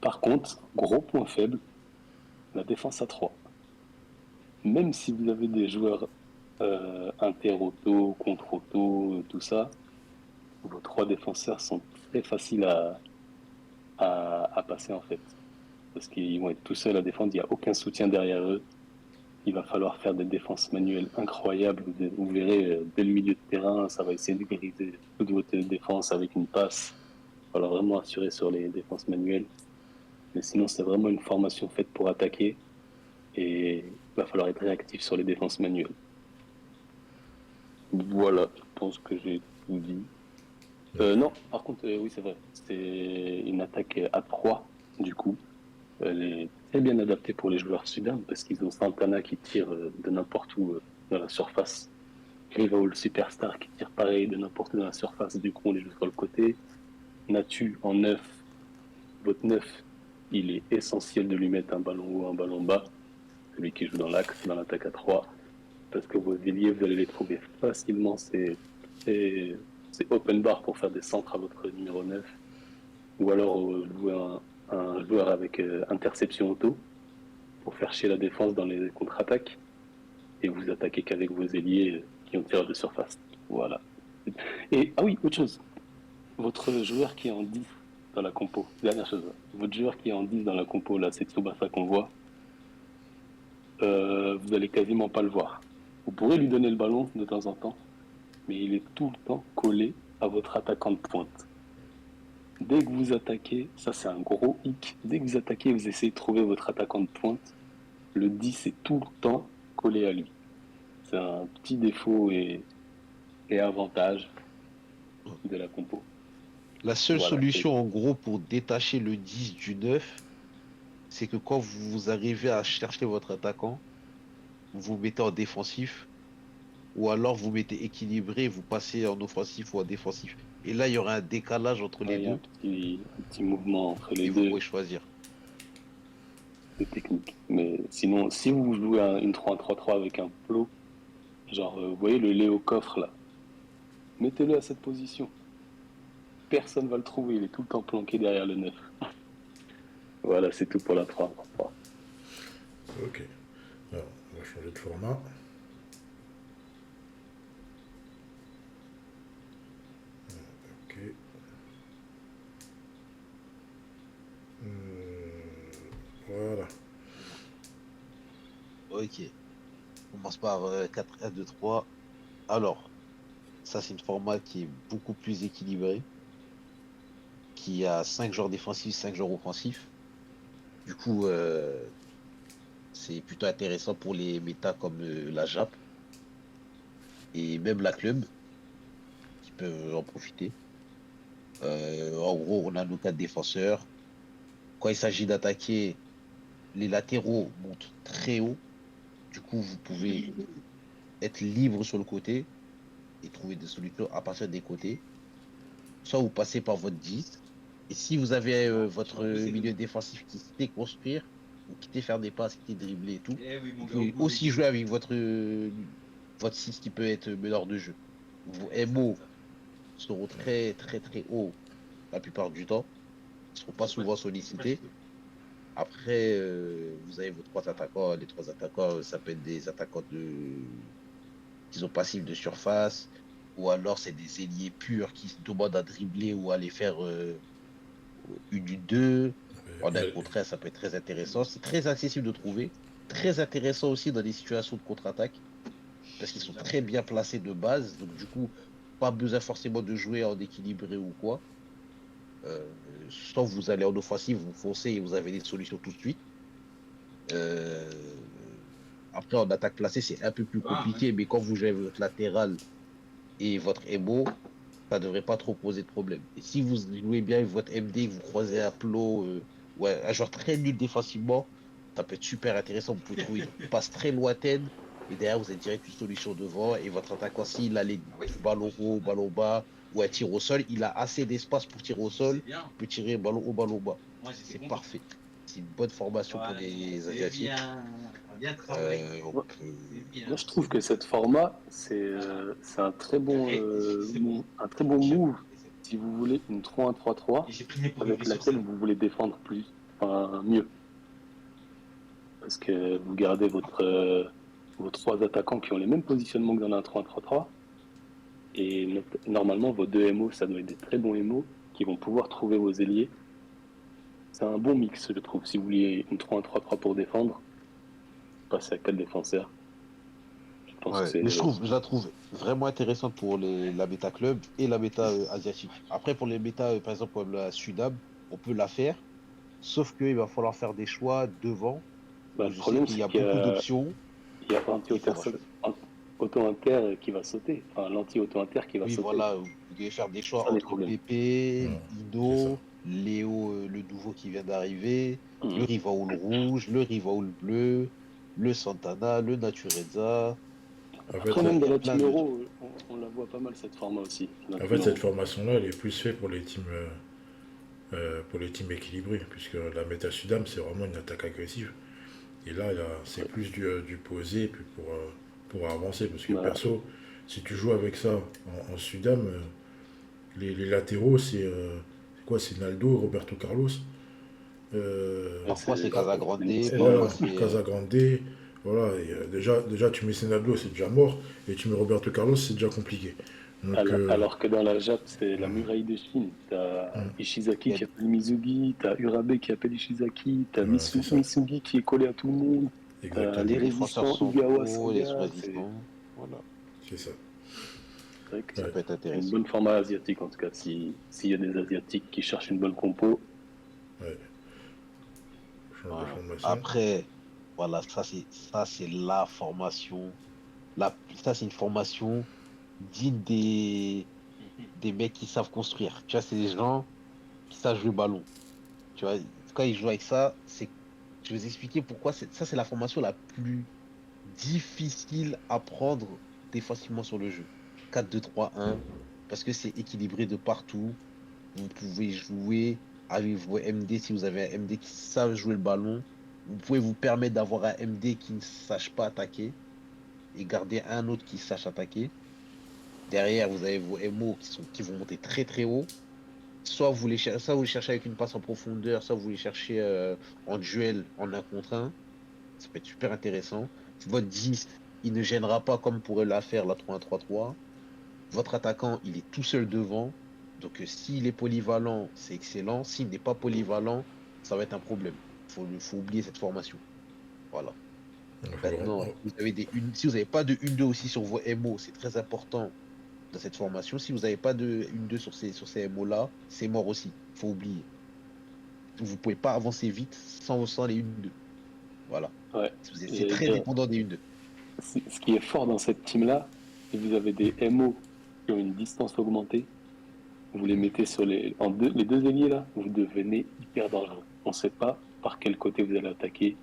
Par contre, gros point faible, la défense à 3. Même si vous avez des joueurs inter-auto, contre-auto, tout ça, vos 3 défenseurs sont très faciles à passer en fait. Parce qu'ils vont être tout seuls à défendre, il n'y a aucun soutien derrière eux. il va falloir faire des défenses manuelles incroyables. Vous verrez, dès le milieu de terrain, ça va essayer de griser toute votre défense avec une passe. Il va falloir vraiment assurer sur les défenses manuelles. Mais sinon, c'est vraiment une formation faite pour attaquer. Et il va falloir être réactif sur les défenses manuelles. Voilà, je pense que j'ai tout dit. Non, par contre, oui, c'est vrai. C'est une attaque à 3, du coup. Elle est très bien adaptée pour les joueurs sudains parce qu'ils ont Santana qui tire de n'importe où dans la surface. Riva le superstar qui tire pareil de n'importe où dans la surface. Du coup, on les joue sur le côté. Natu en 9. Votre 9, il est essentiel de lui mettre un ballon haut, un ballon bas. Celui qui joue dans l'axe, dans l'attaque à 3. Parce que vos ailiers, vous allez les trouver facilement. C'est open bar pour faire des centres à votre numéro 9. Ou alors jouer un joueur avec interception auto pour faire chier la défense dans les contre-attaques. Et vous attaquez qu'avec vos ailiers qui ont tiré de surface. Voilà. Et, ah oui, autre chose. Votre joueur qui est en 10 dans la compo, dernière chose. Votre joueur qui est en 10 dans la compo, là, c'est Tsubasa qu'on voit. Vous allez quasiment pas le voir. Vous pourrez lui donner le ballon de temps en temps, mais il est tout le temps collé à votre attaquant de pointe. Dès que vous attaquez, ça c'est un gros hic, dès que vous attaquez, vous essayez de trouver votre attaquant de pointe, le 10 est tout le temps collé à lui. C'est un petit défaut et avantage de la compo. La seule Voilà, solution, en gros, pour détacher le 10 du 9, c'est que quand vous arrivez à chercher votre attaquant, vous mettez en défensif, ou alors vous mettez équilibré, vous passez en offensif ou en défensif. Et là, il y aura un décalage entre les il y a deux, un petit mouvement entre les et vous deux, pouvez choisir. c'est technique. Mais sinon, si vous jouez une 3-1-3-3 avec un plot, genre, vous voyez le Léo coffre là, mettez-le à cette position. Personne va le trouver, il est tout le temps planqué derrière le 9. Voilà, c'est tout pour la 3. Ok. Alors, on va changer de format. Ok. Voilà. Ok. On commence par 4-1-2-3. Alors, ça, c'est une format qui est beaucoup plus équilibré, qui a 5 joueurs défensifs, 5 joueurs offensifs. Du coup, c'est plutôt intéressant pour les méta comme la JAP et même la club qui peuvent en profiter. En gros, on a nos 4 défenseurs. Quand il s'agit d'attaquer, les latéraux montent très haut. Du coup, vous pouvez être libre sur le côté et trouver des solutions à partir des côtés. Soit vous passez par votre 10. Et si vous avez votre milieu défensif qui sait construire, ou qui sait faire des passes, qui sait dribbler et tout, vous pouvez aussi jouer avec votre 6 qui peut être meneur de jeu. Vos MO seront très très très hauts la plupart du temps. Ils ne seront pas souvent sollicités. Après, vous avez vos 3 attaquants. Les 3 attaquants, ça peut être des attaquants qui ont passif de surface, ou alors c'est des ailiers purs qui se demandent à dribbler ou à aller faire une 2. En un contre un, ça peut être très intéressant. C'est très accessible de trouver. Très intéressant aussi dans des situations de contre-attaque, parce qu'ils sont très bien placés de base. Donc du coup, pas besoin forcément de jouer en équilibré ou quoi. Soit vous allez en offensive, vous foncez et vous avez des solutions tout de suite. Euh, Après, en attaque placée, c'est un peu plus compliqué, mais quand vous jouez votre latéral et votre MO, ça ne devrait pas trop poser de problème. Et si vous jouez bien avec votre MD, vous croisez un plot, ouais, un joueur très nul défensivement, ça peut être super intéressant. Vous pouvez trouver une passe très lointaine, et derrière, vous avez direct une solution devant, et votre attaquant, s'il a les ballons haut, ballon bas, ou un tir au sol, il a assez d'espace pour tirer au sol, il peut tirer ballon haut, ballon bas. C'est parfait. C'est une bonne formation pour les Asiatiques. Moi, je trouve que cette format, c'est un très bon move si vous voulez une 3-1-3-3 avec laquelle vous voulez défendre plus, enfin mieux. Parce que vous gardez vos 3 attaquants qui ont les mêmes positionnements que dans un 3-1-3-3. Et normalement, vos 2 MO, ça doit être des très bons MO qui vont pouvoir trouver vos ailiers. C'est un bon mix, je trouve, si vous voulez une 3-1-3-3 pour défendre. passer à 4 défenseurs. Je pense que Ouais, c'est. mais je la trouve vraiment intéressante pour la méta club et la méta asiatique. Après, pour les méta, par exemple, comme la Sudam, on peut la faire, sauf qu'il va falloir faire des choix devant. Bah, Et le je sais problème, qu'il c'est y a qu'il y beaucoup a, d'options il y a et il faudra choisir. auto-inter qui va sauter. Enfin, l'anti-auto-inter qui va Oui, sauter. voilà, vous devez faire des C'est choix ça les entre problèmes. Pépé, C'est ça. Ino, Léo, le nouveau qui vient d'arriver, le Mhm. Rivaoul rouge, le Rivaoul bleu, le Santana, le Natureza. En Après, fait, Voilà, même il dans y a la plein team de Euro, on la voit pas mal cette format aussi. La en team fait, cette Euro. formation-là, elle est plus faite pour les teams équilibrés, puisque la méta Sudam, c'est vraiment une attaque agressive. Et là, c'est Ouais. plus du posé puis pour avancer. Parce que Bah, perso, si tu joues avec ça en Sudam, les latéraux, c'est quoi? C'est Naldo, Roberto Carlos. ouais, Parfois c'est Ah, c'est une Casagrande, et explosion. là, parfois c'est. Casagrande, voilà. Et, déjà, tu mets Senaldo, c'est déjà mort. Et tu mets Roberto Carlos, c'est déjà compliqué. Donc, Alors que dans la Jap, c'est la muraille de Chine. T'as Il Ishizaki y a- qui appelle Mizugi, t'as Urabe qui appelle Ishizaki, t'as c'est ça. Misugi qui est collé à tout le monde, t'as Exactement. les les défenseurs résistants Igawa, centraux, les Saga. résistants. Voilà, C'est ça. C'est vrai que ça Ouais. peut être c'est une intéressant. bonne format asiatique en tout cas. S'il y a des Asiatiques qui cherchent une bonne compo, Ouais. Change de Voilà. formation. Après, voilà, ça c'est la formation. Ça c'est une formation digne des mecs qui savent construire. Tu vois, c'est des gens qui savent jouer le ballon. Tu vois, quand ils jouent avec ça, je vais vous expliquer pourquoi ça c'est la formation la plus difficile à prendre défensivement sur le jeu. 4-2-3-1, parce que c'est équilibré de partout. Vous pouvez jouer avec vos MD si vous avez un MD qui savent jouer le ballon. Vous pouvez vous permettre d'avoir un MD qui ne sache pas attaquer et garder un autre qui sache attaquer. Derrière, vous avez vos MO qui vont monter très très haut. Soit vous les cherchez avec une passe en profondeur, soit vous les cherchez en duel en un contre un. Ça peut être super intéressant. Votre 10, il ne gênera pas comme pourrait la faire la 3-1-3-3. Votre attaquant, il est tout seul devant. Donc, s'il est polyvalent, c'est excellent. S'il n'est pas polyvalent, ça va être un problème. Faut oublier cette formation. Voilà. Il faut Maintenant, si vous n'avez pas de 1-2 aussi sur vos MO, c'est très important dans cette formation. Si vous n'avez pas de 1-2 sur ces MO-là, c'est mort aussi. Il faut oublier. Vous ne pouvez pas avancer vite sans les 1-2. Voilà. ouais. C'est J'allais très dire, dépendant des 1-2. ce qui est fort dans cette team-là, c'est que vous avez des MO qui ont une distance augmentée. Vous les mettez sur les deux ailiers là, vous devenez hyper dangereux. On ne sait pas par quel côté vous allez attaquer.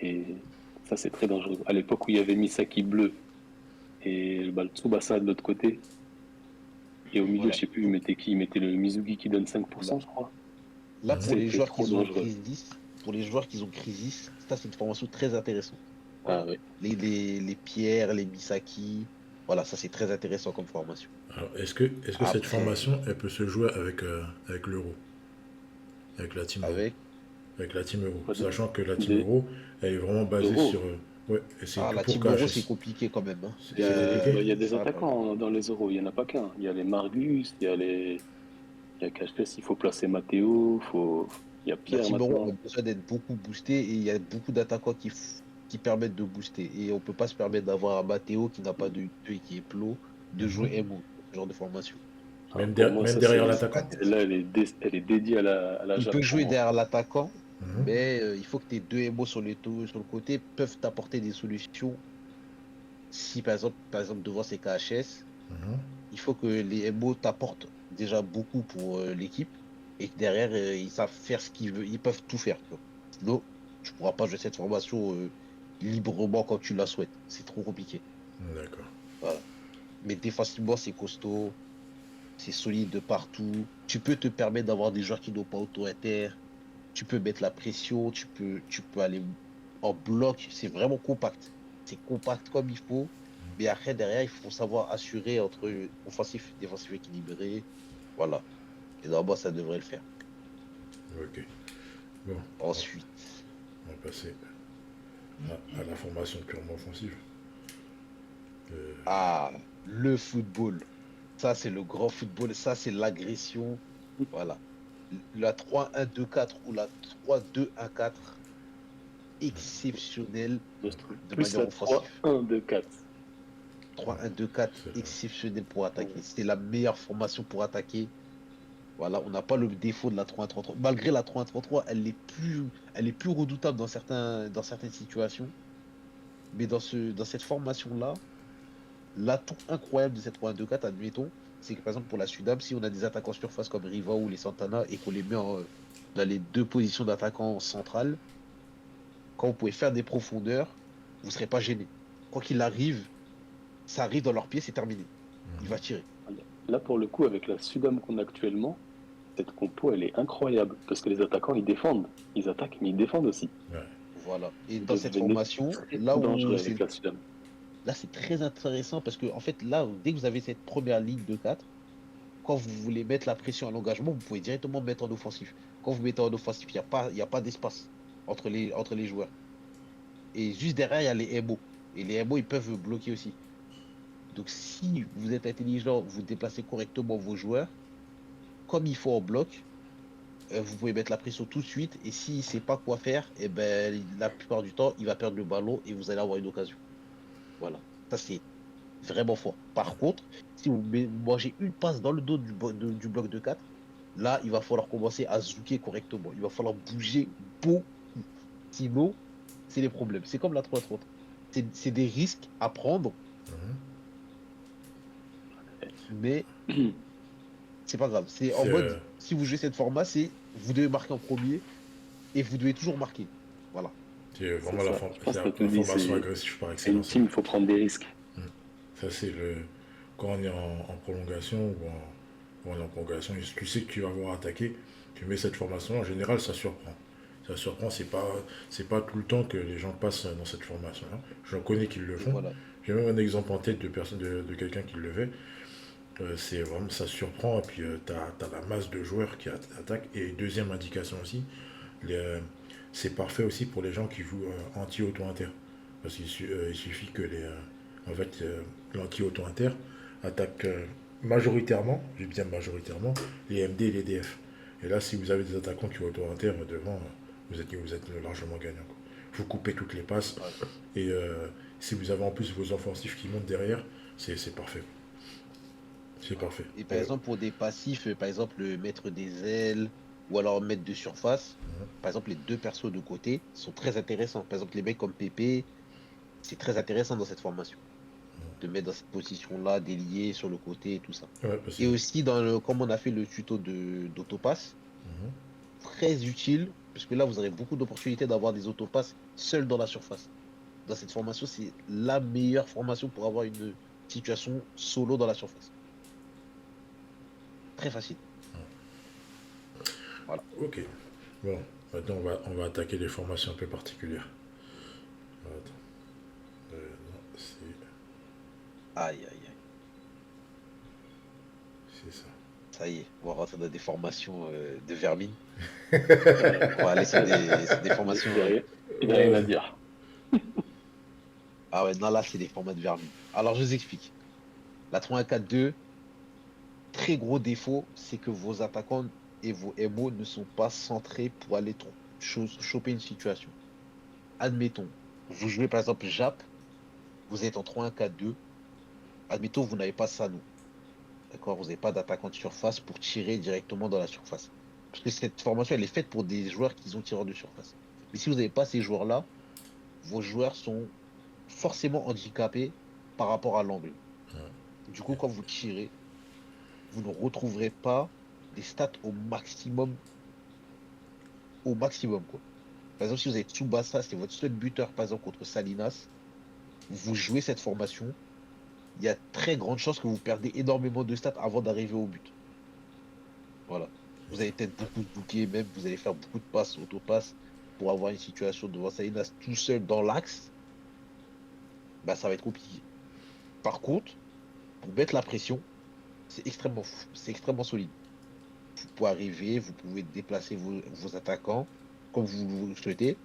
Et ça, c'est très dangereux. À l'époque où il y avait Misaki bleu et le Tsubasa de l'autre côté, et au milieu, Voilà. je sais plus, il mettait qui? Il mettait le Mizugi qui donne 5%, Là, je crois. là, pour les C'était joueurs trop qui ont dangereux. Crisis, ça, c'est une formation très intéressante. Ah Voilà. ouais. Les Pierre, les Misaki, voilà, ça, c'est très intéressant comme formation. Alors, est-ce que cette Après, formation, elle peut se jouer avec l'euro, avec la team, avec. avec la team euro, Pas de- sachant que la team Des euro, elle est vraiment basée euros. sur, ouais, et c'est Ah, que la pour team Euro, c'est KHS. compliqué quand même, hein. C'est compliqué. Il y a des Ça, attaquants dans les euros, il n'y en a pas qu'un. Il y a les Margus, il y a KHS, il faut placer Matteo, il y a la Pierre team Euro a maintenant. besoin d'être beaucoup boosté et il y a beaucoup d'attaquants qui permettent de booster. Et on peut pas se permettre d'avoir un Matteo qui n'a pas de 2 et qui est plot de jouer MO, ce genre de formation. Ah, pour moi, Même ça, derrière C'est pas l'attaquant. intéressant. celle-là, elle est dédiée à la Il Jap peut pour jouer moi. derrière l'attaquant, Mhm. mais il faut que tes deux MO sur le côté peuvent t'apporter des solutions. Si par exemple devant c'est KHS, Mhm. il faut que les MO t'apportent déjà beaucoup pour l'équipe et que derrière ils savent faire ce qu'ils veulent, ils peuvent tout faire, tu vois. Sinon, tu pourras pas jouer cette formation librement quand tu la souhaites. C'est trop compliqué. D'accord. Voilà. Mais défensivement, c'est costaud, c'est solide de partout. Tu peux te permettre d'avoir des joueurs qui n'ont pas auto-inter. Tu peux mettre la pression, tu peux aller en bloc. C'est vraiment compact. C'est compact comme il faut. Mais après, derrière, il faut savoir assurer entre offensif et défensif équilibré. Voilà. Et normalement, ça devrait le faire. Ok. Bon, Ensuite, on va passer à la formation purement offensive. Euh, le football. Ça, c'est le grand football. Ça, c'est l'agression. Voilà. La 3-1-2-4 ou la 3-2-1-4. exceptionnel de Plus manière la offensive. 3-1-2-4. 3-1-2-4, exceptionnel pour attaquer. C'est la meilleure formation pour attaquer. Voilà, on n'a pas le défaut de la 3-1-3-3. Malgré la 3-1-3-3, elle est plus redoutable dans certaines situations. Mais dans cette formation-là, l'atout incroyable de cette 3-1-2-4, admettons, c'est que par exemple pour la Sudam, si on a des attaquants surface comme Riva ou les Santana et qu'on les met dans les deux positions d'attaquants centrales, quand vous pouvez faire des profondeurs, vous ne serez pas gêné. Quoi qu'il arrive, ça arrive dans leurs pieds, c'est terminé. Il va tirer. Là, pour le coup, avec la Sudam qu'on a actuellement, cette compo, elle est incroyable. Parce que les attaquants, ils défendent. Ils attaquent, mais ils défendent aussi. Ouais. Voilà. Et Vous dans cette devenez formation, très là où dangereux c'est avec la Sudam. là, c'est très intéressant parce que en fait, là, dès que vous avez cette première ligne de 4, quand vous voulez mettre la pression à l'engagement, vous pouvez directement mettre en offensif. Quand vous mettez en offensif, il y a pas d'espace entre les joueurs. Et juste derrière, il y a les MO. Et les MO, ils peuvent bloquer aussi. Donc, si vous êtes intelligent, vous déplacez correctement vos joueurs, comme il faut en bloc, vous pouvez mettre la pression tout de suite. Et s'il ne sait pas quoi faire, eh ben, la plupart du temps, il va perdre le ballon et vous allez avoir une occasion. Voilà. Ça, c'est vraiment fort. Par contre, si vous mangez une passe dans le dos du bloc de 4, là, il va falloir commencer à zouker correctement. Il va falloir bouger beaucoup. Sinon, c'est les problèmes. C'est comme la 3-30. C'est des risques à prendre, Mhm. mais c'est pas grave. C'est en C'est mode, si vous jouez cette format, c'est vous devez marquer en premier et vous devez toujours marquer. Voilà. c'est vraiment C'est ça. Je pense que la Tony, formation agressive par c'est une excellence. team, il faut prendre des risques. Ça, c'est le. Quand on est en prolongation ou en prolongation, et tu sais que tu vas avoir attaqué, tu mets cette formation, en général, ça surprend. Ça surprend, c'est pas tout le temps que les gens passent dans cette formation-là. J'en connais qui le Et font. voilà. J'ai même un exemple en tête de quelqu'un qui le fait. C'est vraiment, ça surprend, et puis t'as la masse de joueurs qui attaquent. Et deuxième indication aussi, les- c'est parfait aussi pour les gens qui jouent anti-auto-inter. Parce il suffit que en fait, l'anti-auto-inter attaque majoritairement, je dis bien majoritairement, les MD et les DF. Et là, si vous avez des attaquants qui auto-inter devant, vous êtes largement gagnant, quoi. Vous coupez toutes les passes. Ouais. Et si vous avez en plus vos offensifs qui montent derrière, c'est parfait. C'est Ouais. parfait. Et par exemple, pour des passifs, par exemple, mettre des ailes ou alors mettre de surface, par exemple, les deux persos de côté sont très intéressants. Par exemple, les mecs comme Pépé, c'est très intéressant dans cette formation. De mettre dans cette position-là, délié sur le côté et tout ça. Ouais, parce que- Et aussi, comme on a fait le tuto d'autopass, Mhm. très utile, parce que là, vous aurez beaucoup d'opportunités d'avoir des autopasses seuls dans la surface. Dans cette formation, c'est la meilleure formation pour avoir une situation solo dans la surface. Très facile. Voilà. Ok. Bon, maintenant on va attaquer des formations un peu particulières. Attends. Non, Aïe, aïe, aïe. c'est ça. Ça y est, on va rentrer dans des formations de vermine. Ouais. On va aller sur des formations. Il n'y a rien à dire. Ah ouais, non, là, c'est des formats de vermine. Alors, je vous explique. La 3-1-4-2, très gros défaut, c'est que vos attaquants et vos MO ne sont pas centrés pour aller choper une situation. Admettons, vous jouez par exemple Jap, vous êtes en 3-1-4-2. Admettons, vous n'avez pas Sano. D'accord? Vous n'avez pas d'attaquant de surface pour tirer directement dans la surface. Parce que cette formation, elle est faite pour des joueurs qui ont tireur de surface. Mais si vous n'avez pas ces joueurs-là, vos joueurs sont forcément handicapés par rapport à l'angle. Du coup, quand vous tirez, vous ne retrouverez pas des stats au maximum, quoi. Par exemple, si vous avez Tsubasa, c'est votre seul buteur, par exemple, contre Salinas, vous jouez cette formation, il y a très grande chance que vous perdez énormément de stats avant d'arriver au but. Voilà. Vous allez peut-être beaucoup bouquer, même vous allez faire beaucoup de passes, autopasses, pour avoir une situation devant Salinas tout seul dans l'axe, bah ça va être compliqué. Par contre, pour mettre la pression, c'est extrêmement solide. Vous pouvez arriver, vous pouvez déplacer vos attaquants comme vous le souhaitez.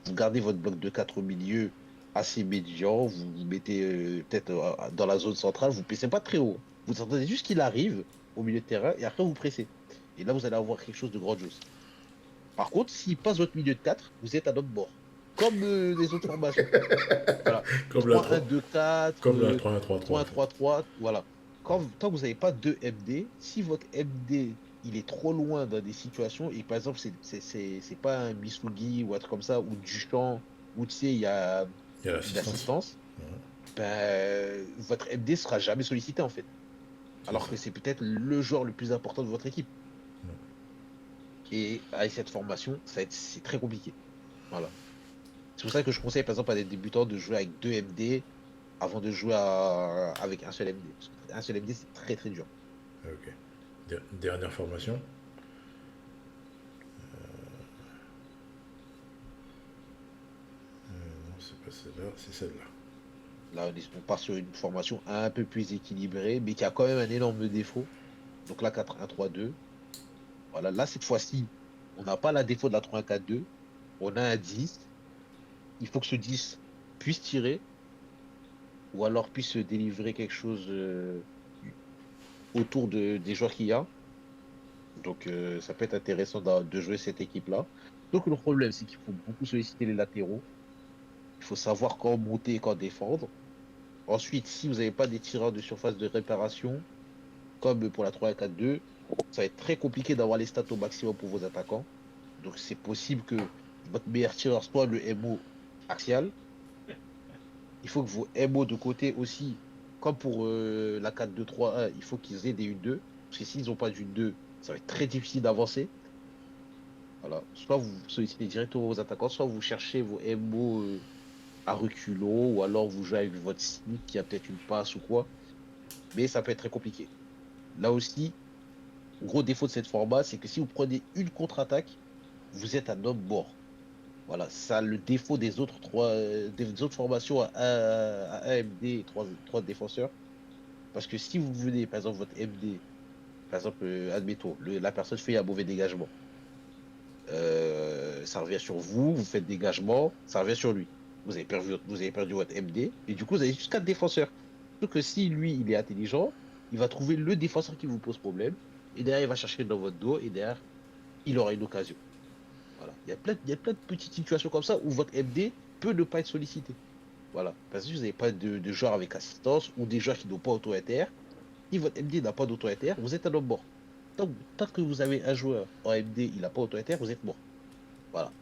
Vous gardez votre bloc de 4 au milieu assez médian, vous vous mettez peut-être dans la zone centrale, vous ne pressez pas très haut. Vous attendez juste qu'il arrive au milieu de terrain et après vous pressez. Et là, vous allez avoir quelque chose de grandiose. Par contre, s'il passe votre milieu de 4, vous êtes à notre bord. comme les autres formations. Voilà. Comme la 3-1-2-4, comme la 3-1-3-3. 3-1-3-3, voilà. Tant que vous n'avez pas deux MD, si votre MD il est trop loin dans des situations, et par exemple, c'est pas un Misugi ou un truc comme ça, ou Duchamp, où tu sais, il y a Il y a une l'assistance. assistance, Ouais, votre MD sera jamais sollicité en fait. c'est Alors ça. que c'est peut-être le joueur le plus important de votre équipe. Et avec cette formation, c'est très compliqué. Voilà. C'est pour ça que je conseille par exemple à des débutants de jouer avec deux MD avant de jouer avec un seul MD. Parce qu'un seul MD, c'est très très dur. Ok. Dernière formation. Non, c'est pas celle-là, c'est celle-là. Là, on part sur une formation un peu plus équilibrée, mais qui a quand même un énorme défaut. Donc là, 4-1-3-2. Voilà, là, cette fois-ci, on n'a pas la défaut de la 3-1-4-2. On a un 10. Il faut que ce 10 puisse tirer ou alors puisse délivrer quelque chose autour des joueurs qu'il y a. Donc, ça peut être intéressant de jouer cette équipe-là. Donc, le problème, c'est qu'il faut beaucoup solliciter les latéraux. Il faut savoir quand monter et quand défendre. Ensuite, si vous n'avez pas des tireurs de surface de réparation, comme pour la 3-4-2, ça va être très compliqué d'avoir les stats au maximum pour vos attaquants. Donc, c'est possible que votre meilleur tireur soit le MO axial. Il faut que vos MO de côté aussi, comme pour la 4-2-3-1, il faut qu'ils aient des U2. Parce que s'ils n'ont pas d'U2, ça va être très difficile d'avancer. Voilà. Soit vous sollicitez directement vos attaquants, soit vous cherchez vos MO à reculons, ou alors vous jouez avec votre sneak qui a peut-être une passe ou quoi. Mais ça peut être très compliqué. Là aussi, gros défaut de cette format, c'est que si vous prenez une contre-attaque, vous êtes un homme mort. Voilà, ça le défaut des autres formations à 1 MD et 3 défenseurs. Parce que si vous venez, par exemple, votre MD, par exemple, admettons, la personne fait un mauvais dégagement. Ça revient sur vous, vous faites dégagement, ça revient sur lui. Vous avez perdu votre MD, et du coup, vous avez juste 4 défenseurs. Sauf que si lui, il est intelligent, il va trouver le défenseur qui vous pose problème, et derrière, il va chercher dans votre dos, et derrière, il aura une occasion. Voilà. Il y a plein de petites situations comme ça où votre MD peut ne pas être sollicité. Voilà. Parce que si vous n'avez pas de joueurs avec assistance ou des joueurs qui n'ont pas auto-inter, si votre MD n'a pas d'auto-inter, vous êtes un homme mort. Tant que vous avez un joueur en MD, il n'a pas auto-inter, vous êtes mort. Voilà.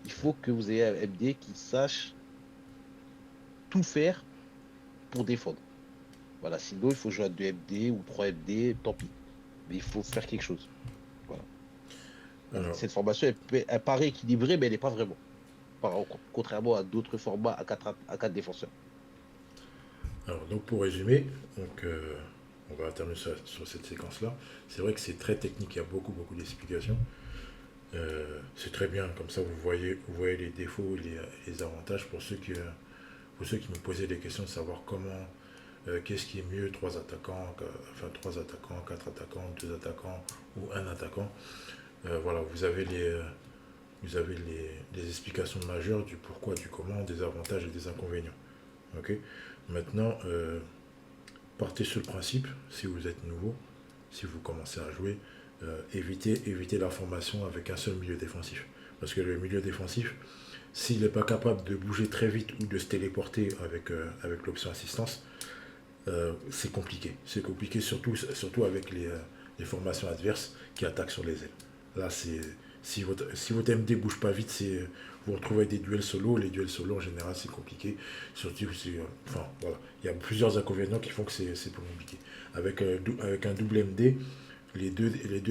Il faut que vous ayez un MD qui sache tout faire pour défendre. Voilà. Sinon, il faut jouer à 2 MD ou 3 MD, tant pis. Mais il faut faire quelque chose. Voilà. Alors, Cette formation, elle paraît équilibrée, mais elle n'est pas vraiment. Contrairement à d'autres formats à 4 défenseurs. donc pour résumer, on va terminer sur cette séquence-là. C'est vrai que c'est très technique, il y a beaucoup, beaucoup d'explications. C'est très bien, comme ça vous voyez les défauts et les avantages pour ceux qui me posaient des questions de savoir qu'est-ce qui est mieux, 3 attaquants, 4 attaquants, 2 attaquants ou un attaquant. Voilà, vous avez les explications majeures du pourquoi, du comment, des avantages et des inconvénients. Ok. Maintenant, partez sur le principe, si vous êtes nouveau, si vous commencez à jouer, évitez la formation avec un seul milieu défensif. Parce que le milieu défensif, s'il n'est pas capable de bouger très vite ou de se téléporter avec l'option assistance, c'est compliqué. C'est compliqué surtout avec les formations adverses qui attaquent sur les ailes. Là, si votre MD ne bouge pas vite, vous retrouvez des duels solo. Les duels solo, en général, c'est compliqué. Surtout, voilà. Il y a plusieurs inconvénients qui font que c'est plus compliqué. Avec un double MD, les deux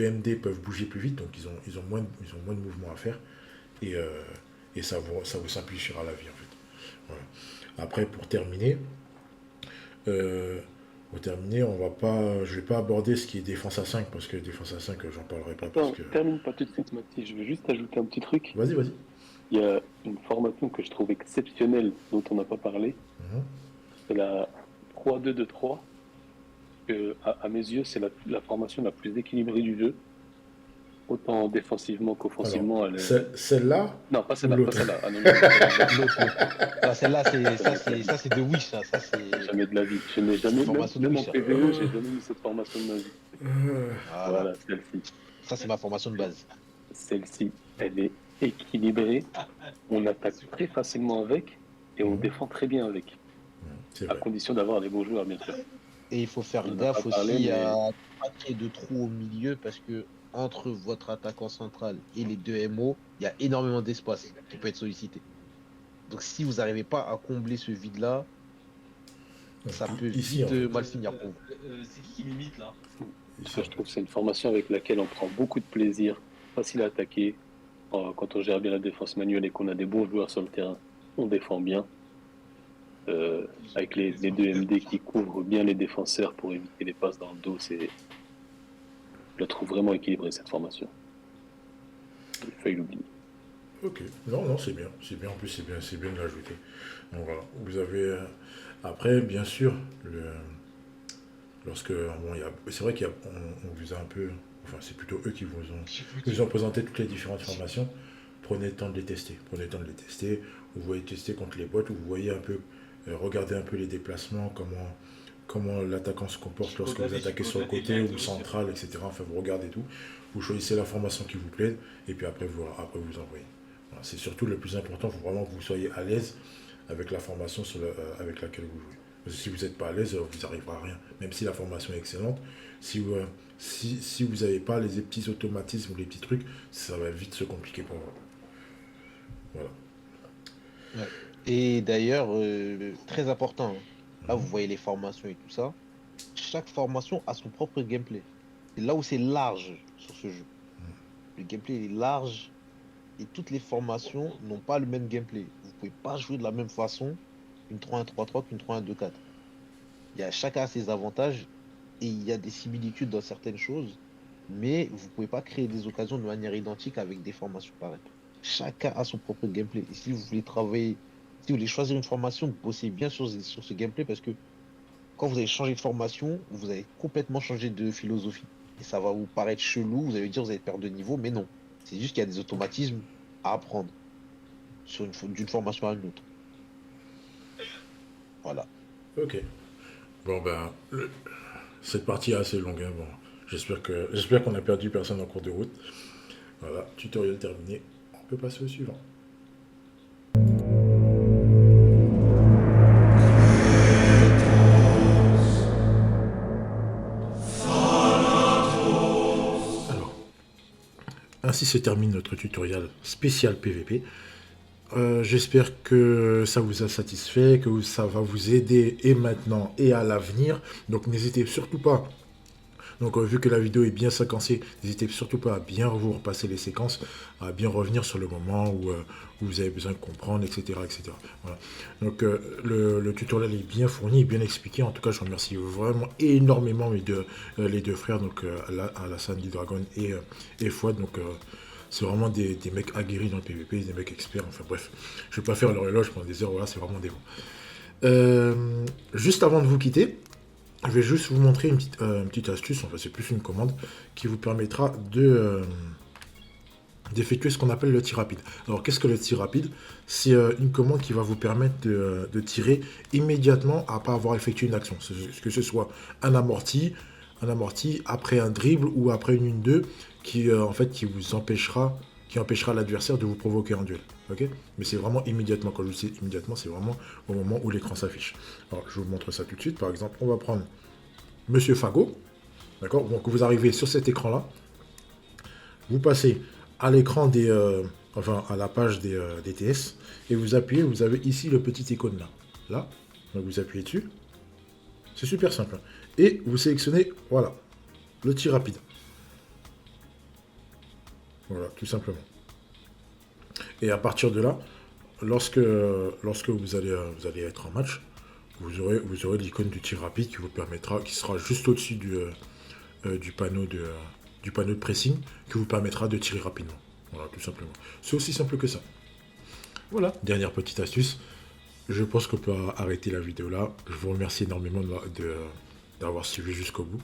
MD peuvent bouger plus vite, donc ils ont moins de mouvements à faire. Et ça vous simplifiera la vie, en fait. Voilà. Après, pour terminer, je vais pas aborder ce qui est défense à 5 parce que défense à 5, j'en parlerai pas parce Attends, que. termine pas tout de suite, Maxi. Je veux juste ajouter un petit truc. Vas-y. Il y a une formation que je trouve exceptionnelle dont on n'a pas parlé. Mhm. C'est la 3-2-2-3. À mes yeux, c'est la formation la plus équilibrée du jeu. Autant défensivement qu'offensivement. Alors, celle-là Non, pas ou celle-là, pas l'autre? celle-là. Ah non, non, non, L'autre. Ah, celle-là, ça, c'est de Wish, ça. Ça, c'est jamais de la vie. Je n'ai jamais, même, formation de même en Wish. PVE, j'ai jamais eu cette formation de ma vie. Voilà. Voilà, celle-ci. Ça, c'est ma formation de base. Celle-ci, elle est équilibré, on attaque très facilement avec et on défend très bien avec, C'est à vrai. condition d'avoir les bons joueurs, bien sûr. Et il faut faire On n'en a pas gaffe parlé, aussi à mais ne pas créer de trous au milieu parce que entre votre attaquant central et les deux MO, il y a énormément d'espace qui peut être sollicité. Donc si vous n'arrivez pas à combler ce vide-là, Donc, ça peut ici, en vite fait. mal finir pour vous. C'est qui m'imite là? ce Ici, que en je fait. trouve, c'est une formation avec laquelle on prend beaucoup de plaisir, facile à attaquer. Quand on gère bien la défense manuelle et qu'on a des bons joueurs sur le terrain, on défend bien. Avec les deux MD qui couvrent bien les défenseurs pour éviter les passes dans le dos, je la trouve vraiment équilibrée cette formation. Il faut l'oublier. Ok. Non, non, c'est bien. C'est bien. En plus, c'est bien de l'ajouter. Donc voilà. Vous avez. Après, bien sûr, lorsque. Bon, c'est vrai qu'on vous a un peu. Enfin, c'est plutôt eux qui vous ont présenté toutes les différentes formations. Prenez le temps de les tester. Prenez le temps de les tester. Vous voyez tester contre les boîtes. Vous voyez un peu. Regardez un peu les déplacements, comment l'attaquant se comporte lorsque vous attaquez sur le côté ou central, etc. Enfin, vous regardez tout. Vous choisissez la formation qui vous plaît. Et puis après, vous envoyez. Voilà, c'est surtout le plus important. Il faut vraiment que vous soyez à l'aise avec la formation avec laquelle vous jouez. Parce que si vous n'êtes pas à l'aise, vous n'arriverez à rien. Même si la formation est excellente, si vous n'avez pas les petits automatismes ou les petits trucs, ça va vite se compliquer pour vous. Voilà. Ouais. Et d'ailleurs, très important, hein. Là, vous voyez les formations et tout ça. Chaque formation a son propre gameplay. C'est là où c'est large sur ce jeu. Le gameplay est large et toutes les formations n'ont pas le même gameplay. Vous pouvez pas jouer de la même façon qu'une 3-1-3-3 qu'une 3-1-2-4. Chacun a ses avantages et il y a des similitudes dans certaines choses, mais vous pouvez pas créer des occasions de manière identique avec des formations pareilles. Chacun a son propre gameplay. Et si vous voulez travailler, si vous voulez choisir une formation, bossez bien sur ce gameplay parce que quand vous allez changer de formation, vous allez complètement changer de philosophie. Et ça va vous paraître chelou, vous allez dire vous allez perdre de niveau, mais non. C'est juste qu'il y a des automatismes à apprendre d'une formation à une autre. Voilà. Ok. Bon, ben, cette partie est assez longue. Hein, bon. J'espère qu'on a perdu personne en cours de route. Voilà, tutoriel terminé. On peut passer au suivant. Alors, ainsi se termine notre tutoriel spécial PVP. J'espère que ça vous a satisfait, que ça va vous aider et maintenant et à l'avenir. Donc n'hésitez surtout pas. Donc vu que la vidéo est bien séquencée, n'hésitez surtout pas à bien vous repasser les séquences, à bien revenir sur le moment où vous avez besoin de comprendre, etc. etc. Voilà. Donc le tutoriel est bien fourni, bien expliqué. En tout cas, je remercie vraiment énormément les deux frères, donc Alassane Dragon et Fouad. Donc c'est vraiment des mecs aguerris dans le PvP, des mecs experts. Enfin bref, je ne vais pas faire leur éloge pendant des heures. Voilà, c'est vraiment des bons. Juste avant de vous quitter, je vais juste vous montrer une petite astuce, enfin c'est plus une commande, qui vous permettra d'effectuer ce qu'on appelle le tir rapide. Alors qu'est-ce que le tir rapide? C'est une commande qui va vous permettre de tirer immédiatement après avoir effectué une action. Que ce soit un amorti après un dribble ou après une 1-2 qui empêchera l'adversaire de vous provoquer en duel. Okay, mais c'est vraiment immédiatement. Quand je dis immédiatement, c'est vraiment au moment où l'écran s'affiche. Alors, je vous montre ça tout de suite. Par exemple, on va prendre Monsieur Fago. D'accord. Donc, vous arrivez sur cet écran-là. Vous passez à l'écran à la page des TS. Et vous appuyez. Vous avez ici le petit icône là. Là. Donc, vous appuyez dessus. C'est super simple. Et vous sélectionnez, voilà, le tir rapide. Voilà, tout simplement. Et à partir de là, lorsque vous allez être en match, vous aurez l'icône du tir rapide qui sera juste au-dessus du panneau de pressing, qui vous permettra de tirer rapidement. Voilà, tout simplement. C'est aussi simple que ça. Voilà, dernière petite astuce. Je pense qu'on peut arrêter la vidéo là. Je vous remercie énormément d'avoir suivi jusqu'au bout.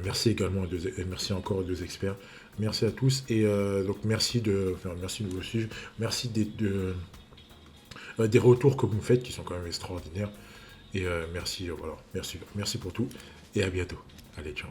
Merci également merci encore aux deux experts. Merci à tous et donc merci de vous suivre. Merci des retours que vous me faites qui sont quand même extraordinaires. Et merci pour tout et à bientôt. Allez, ciao.